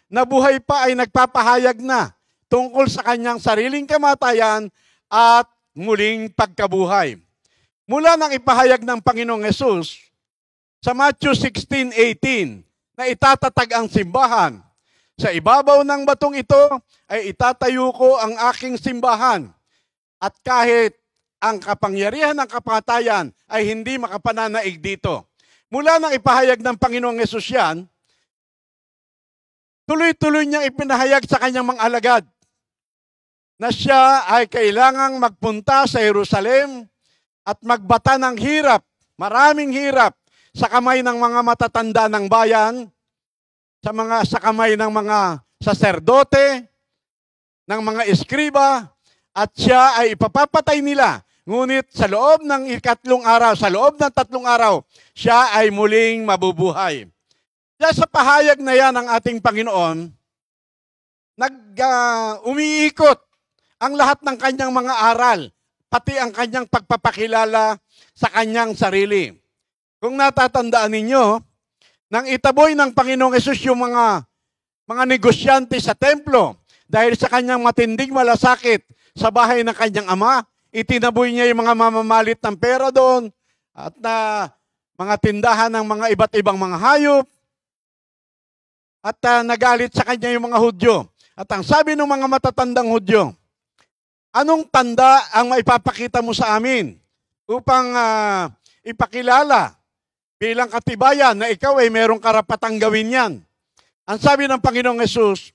S7: na buhay pa ay nagpapahayag na tungkol sa kanyang sariling kamatayan at muling pagkabuhay. Mula nang ipahayag ng Panginoong Hesus sa Matthew 16:18 na itatatag ang simbahan, sa ibabaw ng batong ito ay itatayo ko ang aking simbahan at kahit ang kapangyarihan ng kamatayan ay hindi makapananaig dito. Mula nang ipahayag ng Panginoong Hesus yan, tuloy-tuloy niyang ipinahayag sa kanyang mga alagad na siya ay kailangang magpunta sa Jerusalem at magbata ng hirap, maraming hirap, sa kamay ng mga matatanda ng bayan, sa kamay ng mga saserdote, ng mga eskriba, at siya ay ipapapatay nila. Ngunit sa loob ng 3 araw, sa loob ng 3 araw, siya ay muling mabubuhay. Kaya sa pahayag na yan ng ating Panginoon, umiikot ang lahat ng kanyang mga aral, pati ang kanyang pagpapakilala sa kanyang sarili. Kung natatandaan ninyo, nang itaboy ng Panginoong Hesus yung mga negosyante sa templo, dahil sa kanyang matinding malasakit sa bahay ng kanyang ama, itinaboy niya yung mga mamamalit ng pera doon at na mga tindahan ng mga iba't ibang mga hayop. At nagalit sa kanya yung mga Hudyo. At ang sabi ng mga matatandang Hudyo, anong tanda ang maipapakita mo sa amin upang ipakilala bilang katibayan na ikaw ay merong karapatang gawin yan? Ang sabi ng Panginoong Hesus,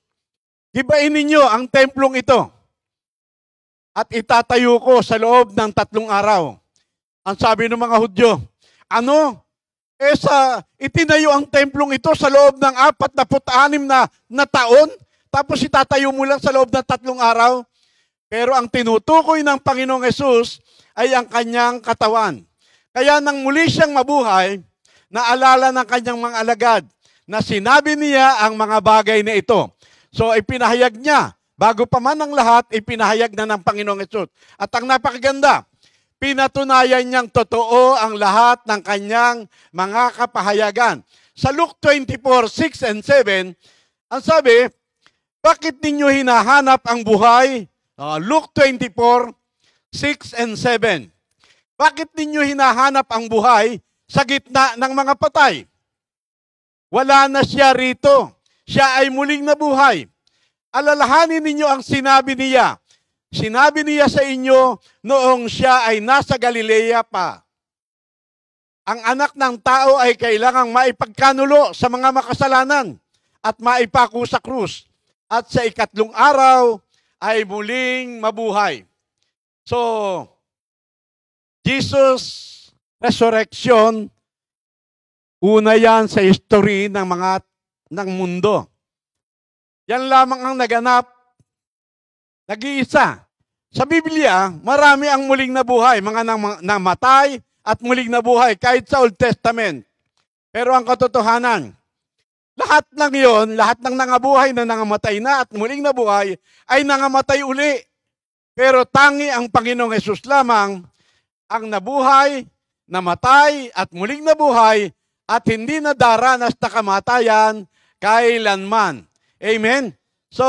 S7: hibain ninyo ang templong ito at itatayo ko sa loob ng 3 araw. Ang sabi ng mga Hudyo, ano? Itinayo ang templong ito sa loob ng 46 na taon, tapos itatayo mo lang sa loob ng 3 araw. Pero ang tinutukoy ng Panginoong Hesus ay ang kanyang katawan. Kaya nang muli siyang mabuhay, naalala ng kanyang mga alagad na sinabi niya ang mga bagay na ito. So ipinahayag niya, bago pa man ang lahat, ipinahayag na ng Panginoong Hesus. At ang napakaganda, pinatunayan niyang totoo ang lahat ng kanyang mga kapahayagan. Sa Luke 24:6 and 7, ang sabi, bakit ninyo hinahanap ang buhay? Luke 24:6 and 7. Bakit ninyo hinahanap ang buhay sa gitna ng mga patay? Wala na siya rito. Siya ay muling nabuhay. Alalahanin ninyo ang sinabi niya. Sinabi niya sa inyo noong siya ay nasa Galilea pa. Ang anak ng tao ay kailangang maipagkanulo sa mga makasalanan at maipako sa krus. At sa 3 araw ay muling mabuhay. So, Jesus' resurrection, una yan sa history ng mundo. Yan lamang ang naganap, nag-iisa. Sa Biblia, marami ang muling nabuhay, mga namatay at muling nabuhay, kahit sa Old Testament. Pero ang katotohanan, lahat ng yon, lahat ng nangabuhay na nangamatay na at muling nabuhay, ay nangamatay uli. Pero tangi ang Panginoong Hesus lamang ang nabuhay, namatay at muling nabuhay at hindi na daranas na kamatayan kailanman. Amen? So,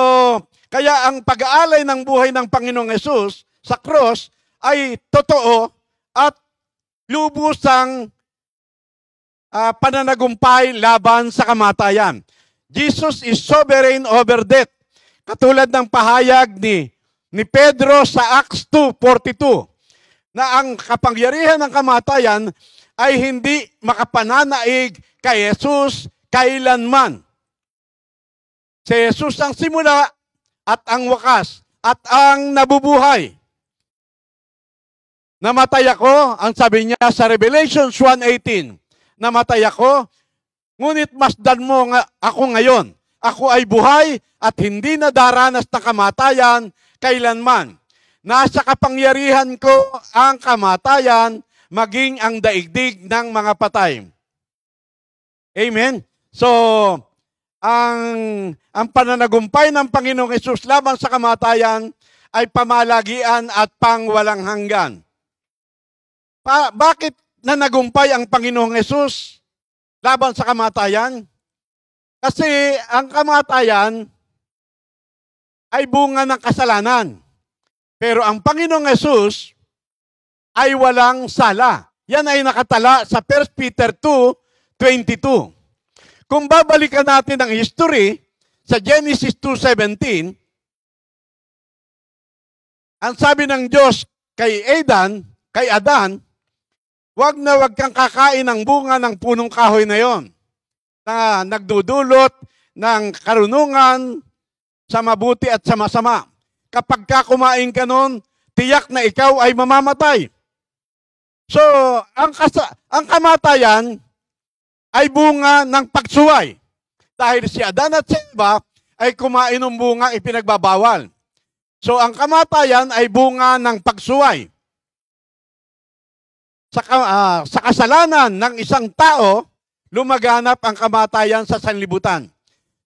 S7: kaya ang pag-aalay ng buhay ng Panginoong Hesus sa cross ay totoo at lubusang pananagumpay laban sa kamatayan. Jesus is sovereign over death. Katulad ng pahayag ni Pedro sa Acts 2:42 na ang kapangyarihan ng kamatayan ay hindi makapananaig kay Jesus kailanman. Si Jesus ang simula at ang wakas at ang nabubuhay. Namatay ako, ang sabi niya sa Revelation 1:18, namatay ako, ngunit masdan mo nga ako ngayon. Ako ay buhay at hindi na daranas na kamatayan kailanman. Nasa kapangyarihan ko ang kamatayan, maging ang daigdig ng mga patay. Amen? So, ang pananagumpay ng Panginoong Hesus laban sa kamatayan ay pamalagian at pangwalang hanggan. Bakit nanagumpay ang Panginoong Hesus laban sa kamatayan? Kasi ang kamatayan ay bunga ng kasalanan. Pero ang Panginoong Hesus ay walang sala. Yan ay nakatala sa 1 Peter 2:22. Kung babalikan natin ang history sa Genesis 2:17, ang sabi ng Diyos kay Adan, wag na wag kang kakain ng bunga ng punong kahoy na yon na nagdudulot ng karunungan sa mabuti at sa masama. Kapag kumain ka nun, tiyak na ikaw ay mamamatay. So, ang kamatayan ay bunga ng pagsuway. Dahil si Adan at si Eva ay kumain ng bunga ipinagbabawal. So, ang kamatayan ay bunga ng pagsuway. Sa kasalanan ng isang tao, lumaganap ang kamatayan sa sanlibutan.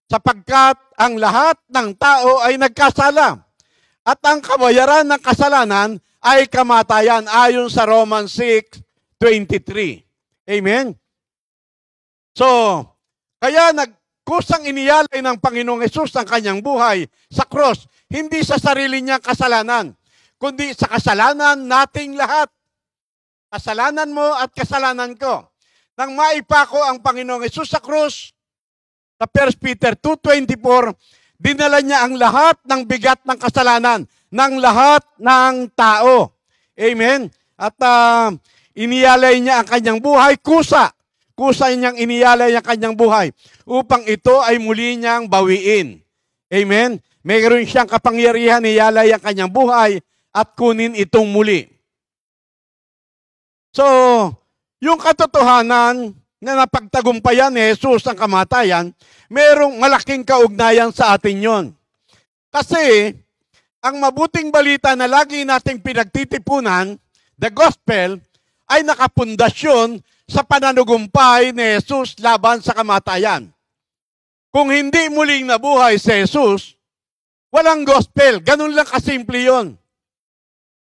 S7: Sapagkat ang lahat ng tao ay nagkasala. At ang kabayaran ng kasalanan ay kamatayan ayon sa Romans 6:23. Amen? So, kaya nagkusang iniyalay ng Panginoong Hesus ang kanyang buhay sa cross, hindi sa sarili niyang kasalanan, kundi sa kasalanan nating lahat. Kasalanan mo at kasalanan ko. Nang maipako ang Panginoong Hesus sa cross, sa 1 Peter 2:24, dinala niya ang lahat ng bigat ng kasalanan ng lahat ng tao. Amen? At iniyalay niya ang kanyang buhay, kusa niyang iniyalay ang kanyang buhay upang ito ay muli niyang bawiin. Amen? Mayroon siyang kapangyarihan, iyalay ang kanyang buhay at kunin itong muli. So, yung katotohanan na napagtagumpayan ni Jesus ang kamatayan, mayroong malaking kaugnayan sa atin yon. Kasi, ang mabuting balita na lagi nating pinagtitipunan, the gospel, ay nakapundasyon sa pananugumpay ni Jesus laban sa kamatayan. Kung hindi muling nabuhay si Jesus, walang gospel. Ganun lang kasimple yun.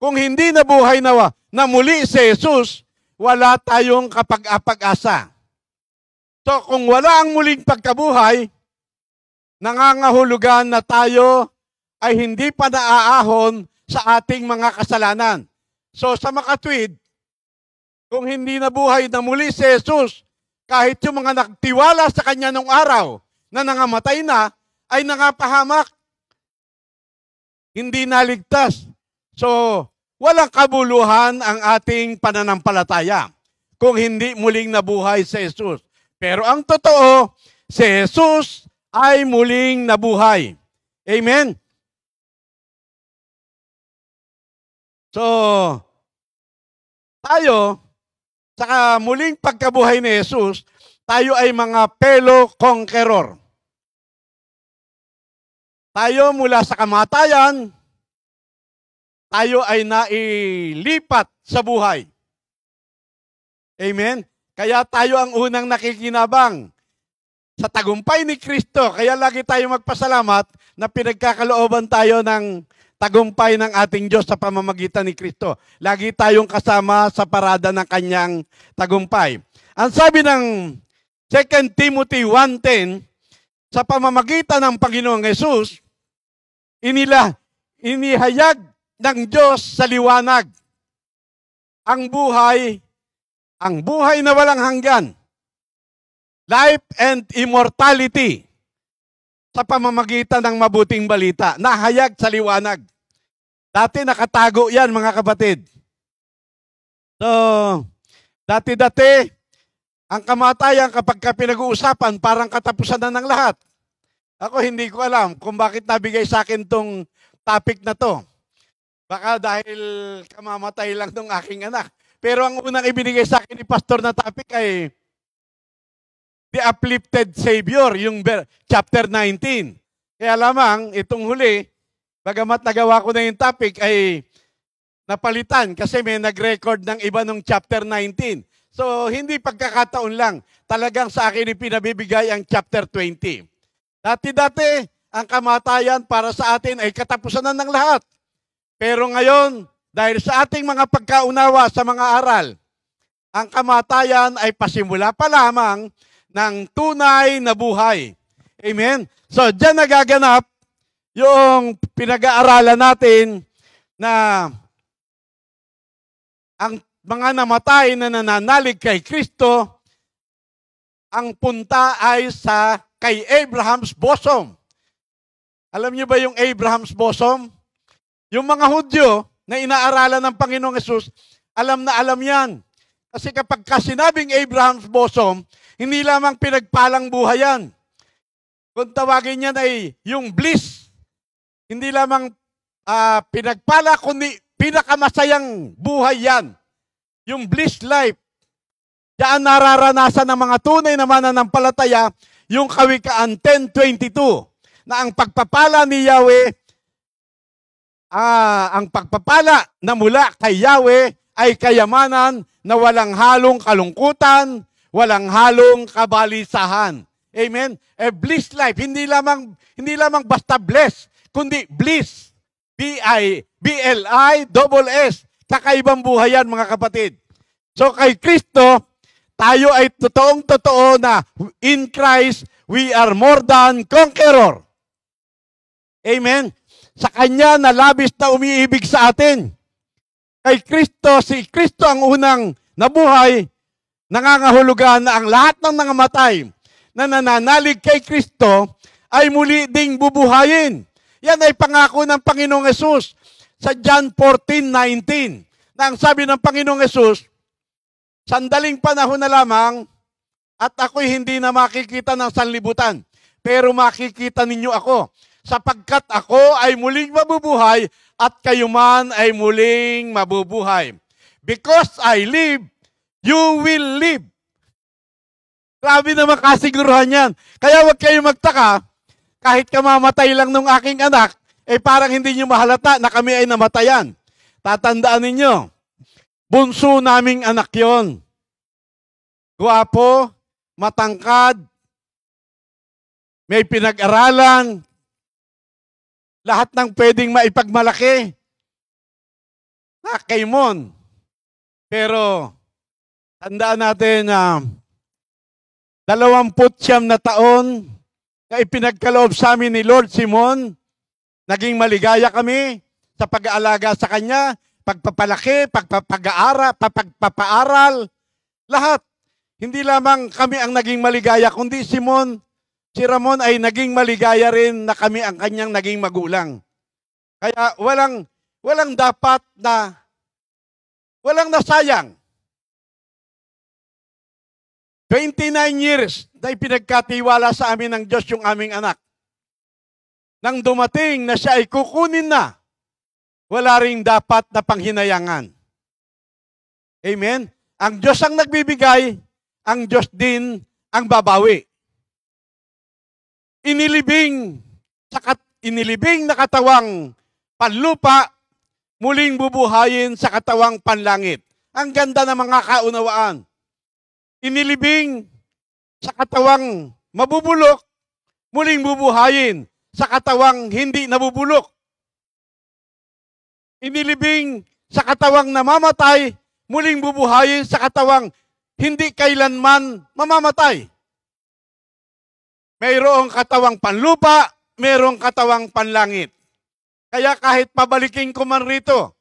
S7: Kung hindi nabuhay na muli si Jesus, wala tayong kapag-asa. So kung wala ang muling pagkabuhay, nangangahulugan na tayo ay hindi pa naaahon sa ating mga kasalanan. So sa makatwid, kung hindi nabuhay na muli si Jesus, kahit yung mga nagtiwala sa Kanya nung araw na nangamatay na, ay nangapahamak. Hindi naligtas. So, walang kabuluhan ang ating pananampalataya kung hindi muling nabuhay si Jesus. Pero ang totoo, si Jesus ay muling nabuhay. Amen? So, tayo, sa muling pagkabuhay ni Jesus, tayo ay mga fellow conqueror. Tayo mula sa kamatayan, tayo ay nailipat sa buhay. Amen? Kaya tayo ang unang nakikinabang sa tagumpay ni Kristo. Kaya lagi tayo magpasalamat na pinagkakalooban tayo ng tagumpay ng ating Diyos sa pamamagitan ni Kristo. Lagi tayong kasama sa parada ng kanyang tagumpay. Ang sabi ng 2 Timothy 1:10, sa pamamagitan ng Panginoong Hesus, inihayag ng Diyos sa liwanag ang buhay na walang hanggan, life and immortality, sa pamamagitan ng mabuting balita, nahayag sa liwanag. Dati nakatago yan, mga kapatid. So, dati-dati, ang kamatayan kapag pinag-uusapan, parang katapusan na ng lahat. Ako hindi ko alam kung bakit nabigay sa akin tong topic na to. Baka dahil kamamatay lang ng aking anak. Pero ang unang ibinigay sa akin ni Pastor na topic ay The Uplifted Savior, yung chapter 19. Kaya lamang, itong huli, bagamat nagawa ko na yung topic, ay napalitan kasi may nag-record ng iba nung chapter 19. So, hindi pagkakataon lang. Talagang sa akin ipinabibigay ang chapter 20. Dati-dati, ang kamatayan para sa atin ay katapusan na ng lahat. Pero ngayon, dahil sa ating mga pagkaunawa sa mga aral, ang kamatayan ay pasimula pa lamang ng tunay na buhay. Amen? So, dyan nagaganap yung pinag-aaralan natin na ang mga namatay na nananalig kay Kristo, ang punta ay sa kay Abraham's bosom. Alam niyo ba yung Abraham's bosom? Yung mga Hudyo na inaaralan ng Panginoong Hesus, alam na alam yan. Kasi kapag sinabing Abraham's bosom, hindi lamang pinagpalang buhay yan. Kung tawagin yan ay yung bliss. Hindi lamang pinagpala, kundi pinakamasayang buhay yan. Yung bliss life. Diyan nararanasan ng mga tunay na mananampalataya yung Kawikaan 10:22 na ang pagpapala ni Yahweh, ang pagpapala na mula kay Yahweh ay kayamanan na walang halong kalungkutan, walang halong kabalisahan. Amen? Bliss life, hindi lamang basta bless, kundi bliss. B-I-B-L-I-S-S. Kakaibang buhay yan, mga kapatid. So kay Kristo, tayo ay totoong-totoo na in Christ, we are more than conqueror. Amen? Sa Kanya na labis na umiibig sa atin. Kay Kristo, si Kristo ang unang nabuhay, nangangahulugan na ang lahat ng nangamatay na nananalig kay Kristo ay muli ding bubuhayin. Yan ay pangako ng Panginoong Hesus sa John 14:19. Na ang sabi ng Panginoong Hesus, sandaling panahon na lamang at ako'y hindi na makikita ng sanlibutan, pero makikita ninyo ako, sapagkat ako ay muling mabubuhay at kayo man ay muling mabubuhay. Because I live, you will live. Grabe naman kasiguruhan yan. Kaya huwag kayo magtaka, kahit kamamatay lang ng aking anak, parang hindi nyo mahalata na kami ay namatayan. Tatandaan ninyo, bunso naming anak yon. Guwapo, matangkad, may pinag-aralan, lahat ng pwedeng maipagmalaki. Nakaymon. Pero, tandaan natin na 29 na taon na ipinagkaloob sa amin ni Lord Simon, naging maligaya kami sa pag-aalaga sa Kanya, pagpapalaki, pagpapaaral, lahat. Hindi lamang kami ang naging maligaya, kundi si Ramon ay naging maligaya rin na kami ang kanyang naging magulang. Kaya walang dapat na, walang nasayang. 29 years na ipinagkatiwala sa amin ng Diyos yung aming anak. Nang dumating na siya ay kukunin na, wala ring dapat na panghinayangan. Amen? Ang Diyos ang nagbibigay, ang Diyos din ang babawi. Inilibing na katawang panlupa, muling bubuhayin sa katawang panlangit. Ang ganda ng mga kaunawaan. Inilibing sa katawang mabubulok, muling bubuhayin sa katawang hindi nabubulok. Inilibing sa katawang namamatay, muling bubuhayin sa katawang hindi kailanman mamamatay. Mayroong katawang panlupa, mayroong katawang panlangit. Kaya kahit pabalikin ko man rito,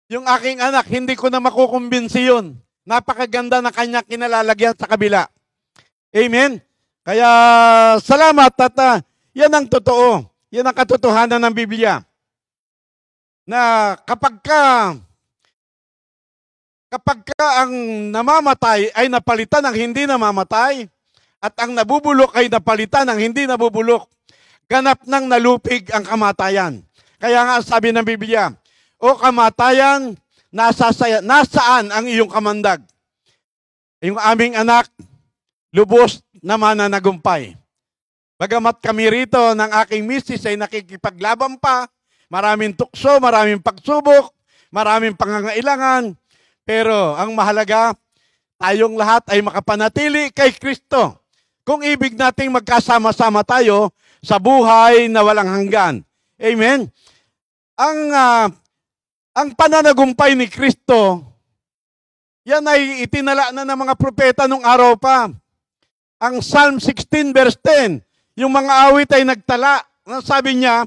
S7: yung aking anak, hindi ko na makukumbinsi yun. Napakaganda na kanya kinalalagyan sa kabila. Amen? Kaya salamat at yan ang totoo. Yan ang katotohanan ng Biblia. Na kapag ka ang namamatay ay napalitan ng hindi namamatay, at ang nabubulok ay napalitan ng hindi nabubulok, ganap nang nalupig ang kamatayan. Kaya nga sabi ng Biblia, o kamatayan, nasaan ang iyong kamandag? Yung aming anak, lubos na mananagumpay. Bagamat kami rito ng aking misis ay nakikipaglaban pa, maraming tukso, maraming pagsubok, maraming pangangailangan, pero ang mahalaga, tayong lahat ay makapanatili kay Kristo. Kung ibig nating magkasama-sama tayo sa buhay na walang hanggan. Amen? Ang pananagumpay ni Kristo, yan ay itinala na ng mga propeta nung araw pa. Ang Psalm 16 verse 10, yung mga awit ay nagtala. Sabi niya,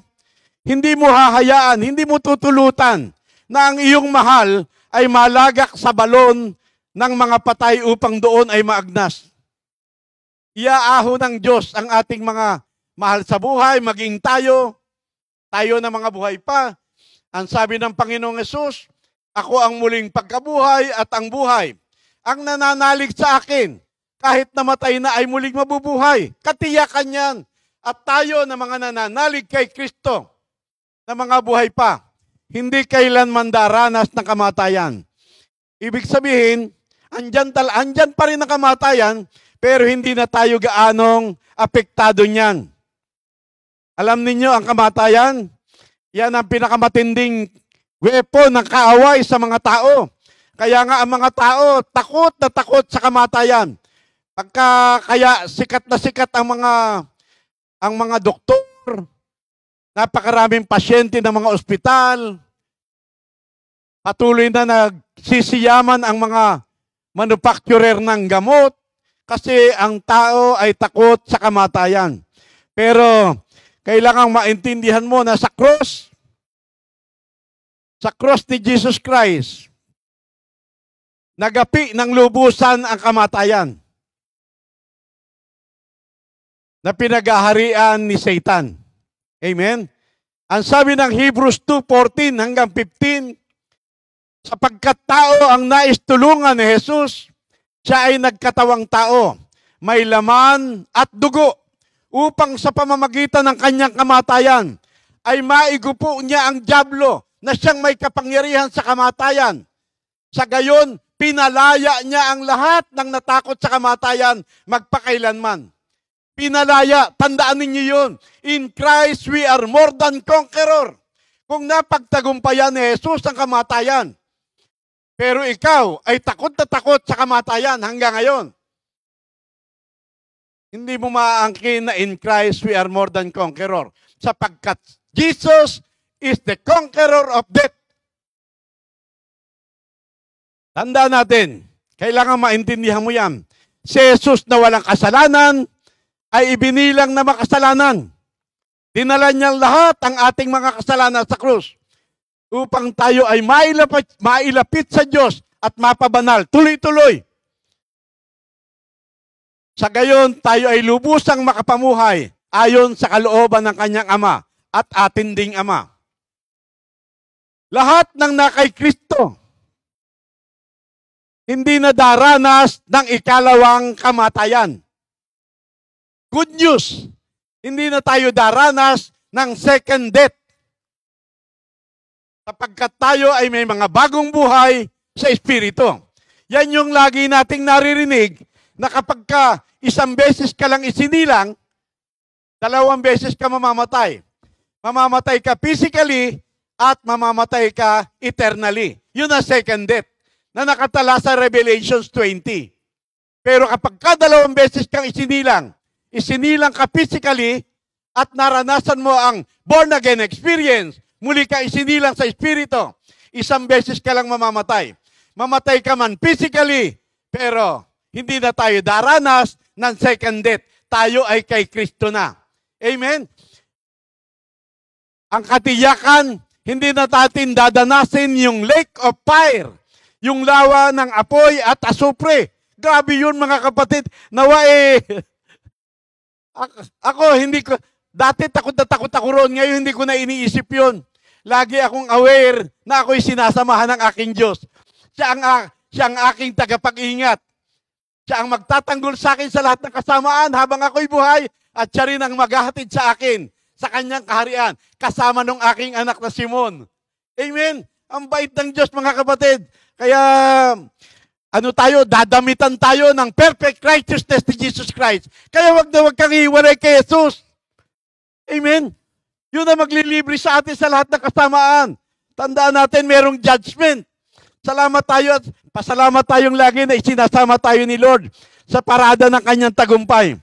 S7: hindi mo hahayaan, hindi mo tutulutan na ang iyong mahal ay malagak sa balon ng mga patay upang doon ay maagnas. Iaahon ng Diyos ang ating mga mahal sa buhay, maging tayo na mga buhay pa. Ang sabi ng Panginoong Hesus, ako ang muling pagkabuhay at ang buhay. Ang nananalig sa akin, kahit namatay na ay muling mabubuhay. Katiyakan yan. At tayo na mga nananalig kay Kristo, na mga buhay pa, hindi kailanman daranas ng kamatayan. Ibig sabihin, andyan pa rin ang kamatayan, pero hindi na tayo gaanong apektado niyan. Alam ninyo, ang kamatayan, yan ang pinakamatinding weapon ng kaaway sa mga tao. Kaya nga ang mga tao, takot na takot sa kamatayan. Kaya sikat na sikat ang mga doktor, napakaraming pasyente ng mga ospital, patuloy na nagsisiyaman ang mga manufacturer ng gamot kasi ang tao ay takot sa kamatayan. Pero kailangang maintindihan mo na sa cross ni Jesus Christ, nagapi ng lubusan ang kamatayan na pinagaharian ni Satan. Amen? Ang sabi ng Hebrews 2:14 hanggang 15, sapagkat tao ang nais tulungan ni Jesus, siya ay nagkatawang tao, may laman at dugo, upang sa pamamagitan ng kanyang kamatayan, ay maigupo niya ang dyablo na siyang may kapangyarihan sa kamatayan. Sa gayon, pinalaya niya ang lahat ng natakot sa kamatayan magpakailanman. Pinalaya, tandaan ninyo yun. In Christ, we are more than conqueror. Kung napagtagumpayan ni Jesus ang kamatayan, pero ikaw ay takot na takot sa kamatayan hanggang ngayon, hindi mo maaangkin na in Christ we are more than conqueror. Sapagkat Jesus is the conqueror of death. Tandaan natin, kailangan maintindihan mo yan. Si Jesus na walang kasalanan ay ibinilang na makasalanan. Dinala niya lahat ang ating mga kasalanan sa krus upang tayo ay mailapit sa Diyos at mapabanal tuloy-tuloy. Sa gayon, tayo ay lubusang makapamuhay ayon sa kalooban ng kanyang Ama at atin ding Ama. Lahat ng nakay Kristo, hindi na daranas ng ikalawang kamatayan. Good news, hindi na tayo daranas ng second death. Sapagkat tayo ay may mga bagong buhay sa Espiritu. Yan yung lagi nating naririnig, na kapag isang beses ka lang isinilang, 2 beses ka mamamatay. Mamamatay ka physically at mamamatay ka eternally. Yun ang second death na nakatala sa Revelations 20. Pero kapag 2 beses kang isinilang ka physically at naranasan mo ang born again experience, muli ka isinilang sa Espiritu, 1 beses ka lang mamamatay. Mamatay ka man physically, pero hindi na tayo daranas ng second death. Tayo ay kay Kristo na. Amen? Ang katiyakan, hindi na natin dadanasin yung lake of fire, yung lawa ng apoy at asupre. Grabe yun mga kapatid. Nawa ako, hindi ko, dati takot na takot ako roon, ngayon hindi ko na iniisip yun. Lagi akong aware na ako'y sinasamahan ng aking Diyos. Siya ang aking tagapag-ingat. Siya ang magtatanggol sa akin sa lahat ng kasamaan habang ako'y buhay at siya rin ang maghahatid sa akin sa kanyang kaharian kasama ng aking anak na Simon. Amen? Ang bait ng Diyos mga kapatid. Kaya, dadamitan tayo ng perfect righteousness ni Jesus Christ. Kaya wag kang iiwalay kay Jesus. Amen? Yun ang maglilibre sa atin sa lahat ng kasamaan. Tandaan natin, merong judgment. Salamat tayo at pasalamat tayong lagi na isinasama tayo ni Lord sa parada ng kanyang tagumpay.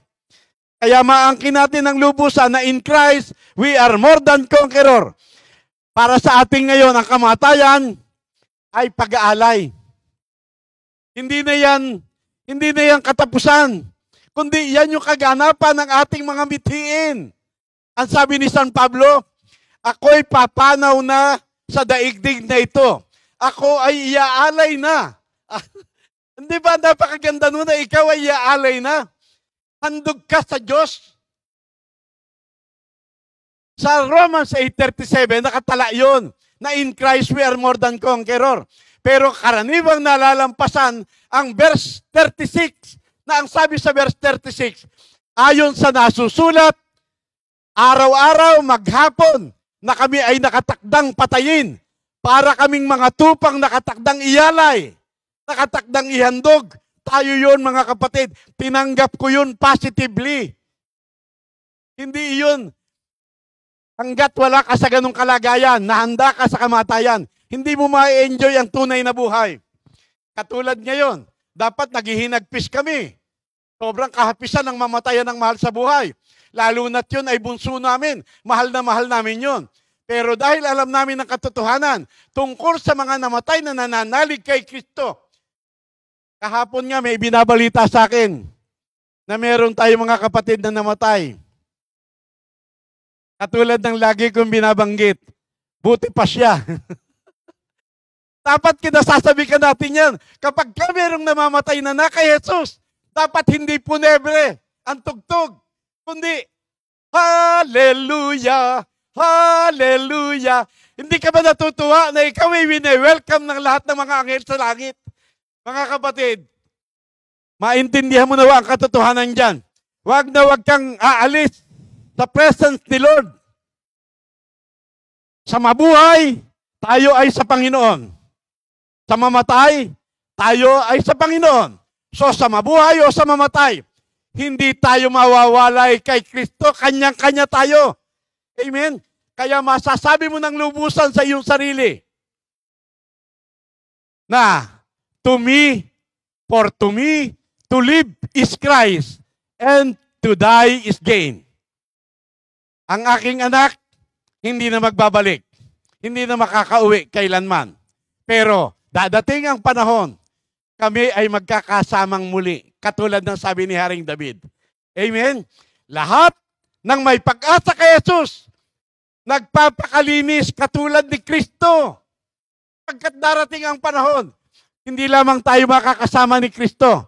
S7: Kaya maangkin natin ang lubusan na in Christ, we are more than conqueror. Para sa ating ngayon, ang kamatayan ay pag-aalay. Hindi na yan katapusan, kundi yan yung kaganapan ng ating mga mithiin. Ang sabi ni San Pablo, ako'y papanaw na sa daigdig na ito. Ako ay iaalay na. Hindi ba napakaganda nun na ikaw ay iaalay na? Handog ka sa Diyos. Sa Romans 8:37, nakatala yun, na in Christ we are more than conqueror. Pero karaniwang nalalampasan ang verse 36, na ang sabi sa verse 36, ayon sa nasusulat, araw-araw, maghapon, na kami ay nakatakdang patayin, para kaming mga tupang nakatakdang iyalay, nakatakdang ihandog. Tayo yun, mga kapatid. Tinanggap ko yun positively. Hindi yun hanggat wala ka sa ganong kalagayan, nahanda ka sa kamatayan, hindi mo ma-enjoy ang tunay na buhay. Katulad ngayon, dapat naghihinagpis kami. Sobrang kahapisan ng mamatayan ng mahal sa buhay. Lalo na't yun ay bunso namin. Mahal namin yun. Pero dahil alam namin ang katotohanan tungkol sa mga namatay na nananalig kay Kristo, kahapon nga may binabalita sa akin na meron tayong mga kapatid na namatay. Katulad ng lagi kong binabanggit, buti pa siya. Dapat kinasasabikan natin yan. Kapag ka merong namamatay na kay Jesus, dapat hindi punebre ang tugtog, kundi Hallelujah! Hallelujah! Hindi ka ba natutuwa na ikaw ay wine-welcome ng lahat ng mga anghel sa langit? Mga kapatid, maintindihan mo na ang katotohanan dyan. Huwag kang aalis sa presence ni Lord. Sa mabuhay, tayo ay sa Panginoon. Sa mamatay, tayo ay sa Panginoon. So sa mabuhay o sa mamatay, hindi tayo mawawalay kay Kristo, kanyang-kanya tayo. Amen? Kaya masasabi mo ng lubusan sa iyong sarili na to me, to live is Christ, and to die is gain. Ang aking anak, hindi na magbabalik. Hindi na makakauwi kailanman. Pero dadating ang panahon, kami ay magkakasamang muli. Katulad ng sabi ni Haring David. Amen? Lahat ng may pag-asa kay Jesus, nagpapakalinis katulad ni Kristo. Pagkat darating ang panahon, hindi lamang tayo makakasama ni Kristo,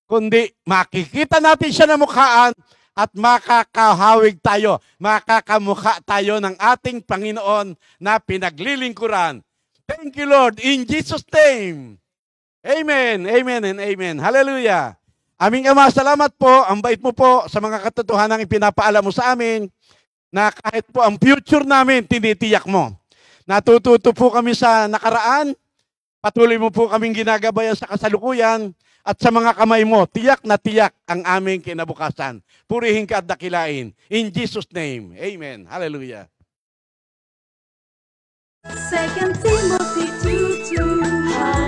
S7: kundi makikita natin siya na mukhaan at makakahawig tayo, makakamukha tayo ng ating Panginoon na pinaglilingkuran. Thank you, Lord, in Jesus' name. Amen, amen, and amen. Hallelujah. Aming Ama, salamat po, ang bait mo po sa mga katotohanang ipinapaalam mo sa amin, na kahit po ang future namin, tinitiyak mo. Natututo po kami sa nakaraan, patuloy mo po kaming ginagabayan sa kasalukuyan, at sa mga kamay mo, tiyak na tiyak ang aming kinabukasan. Purihin ka at dakilain. In Jesus' name, amen. Hallelujah.
S5: 2 Timothy 2:2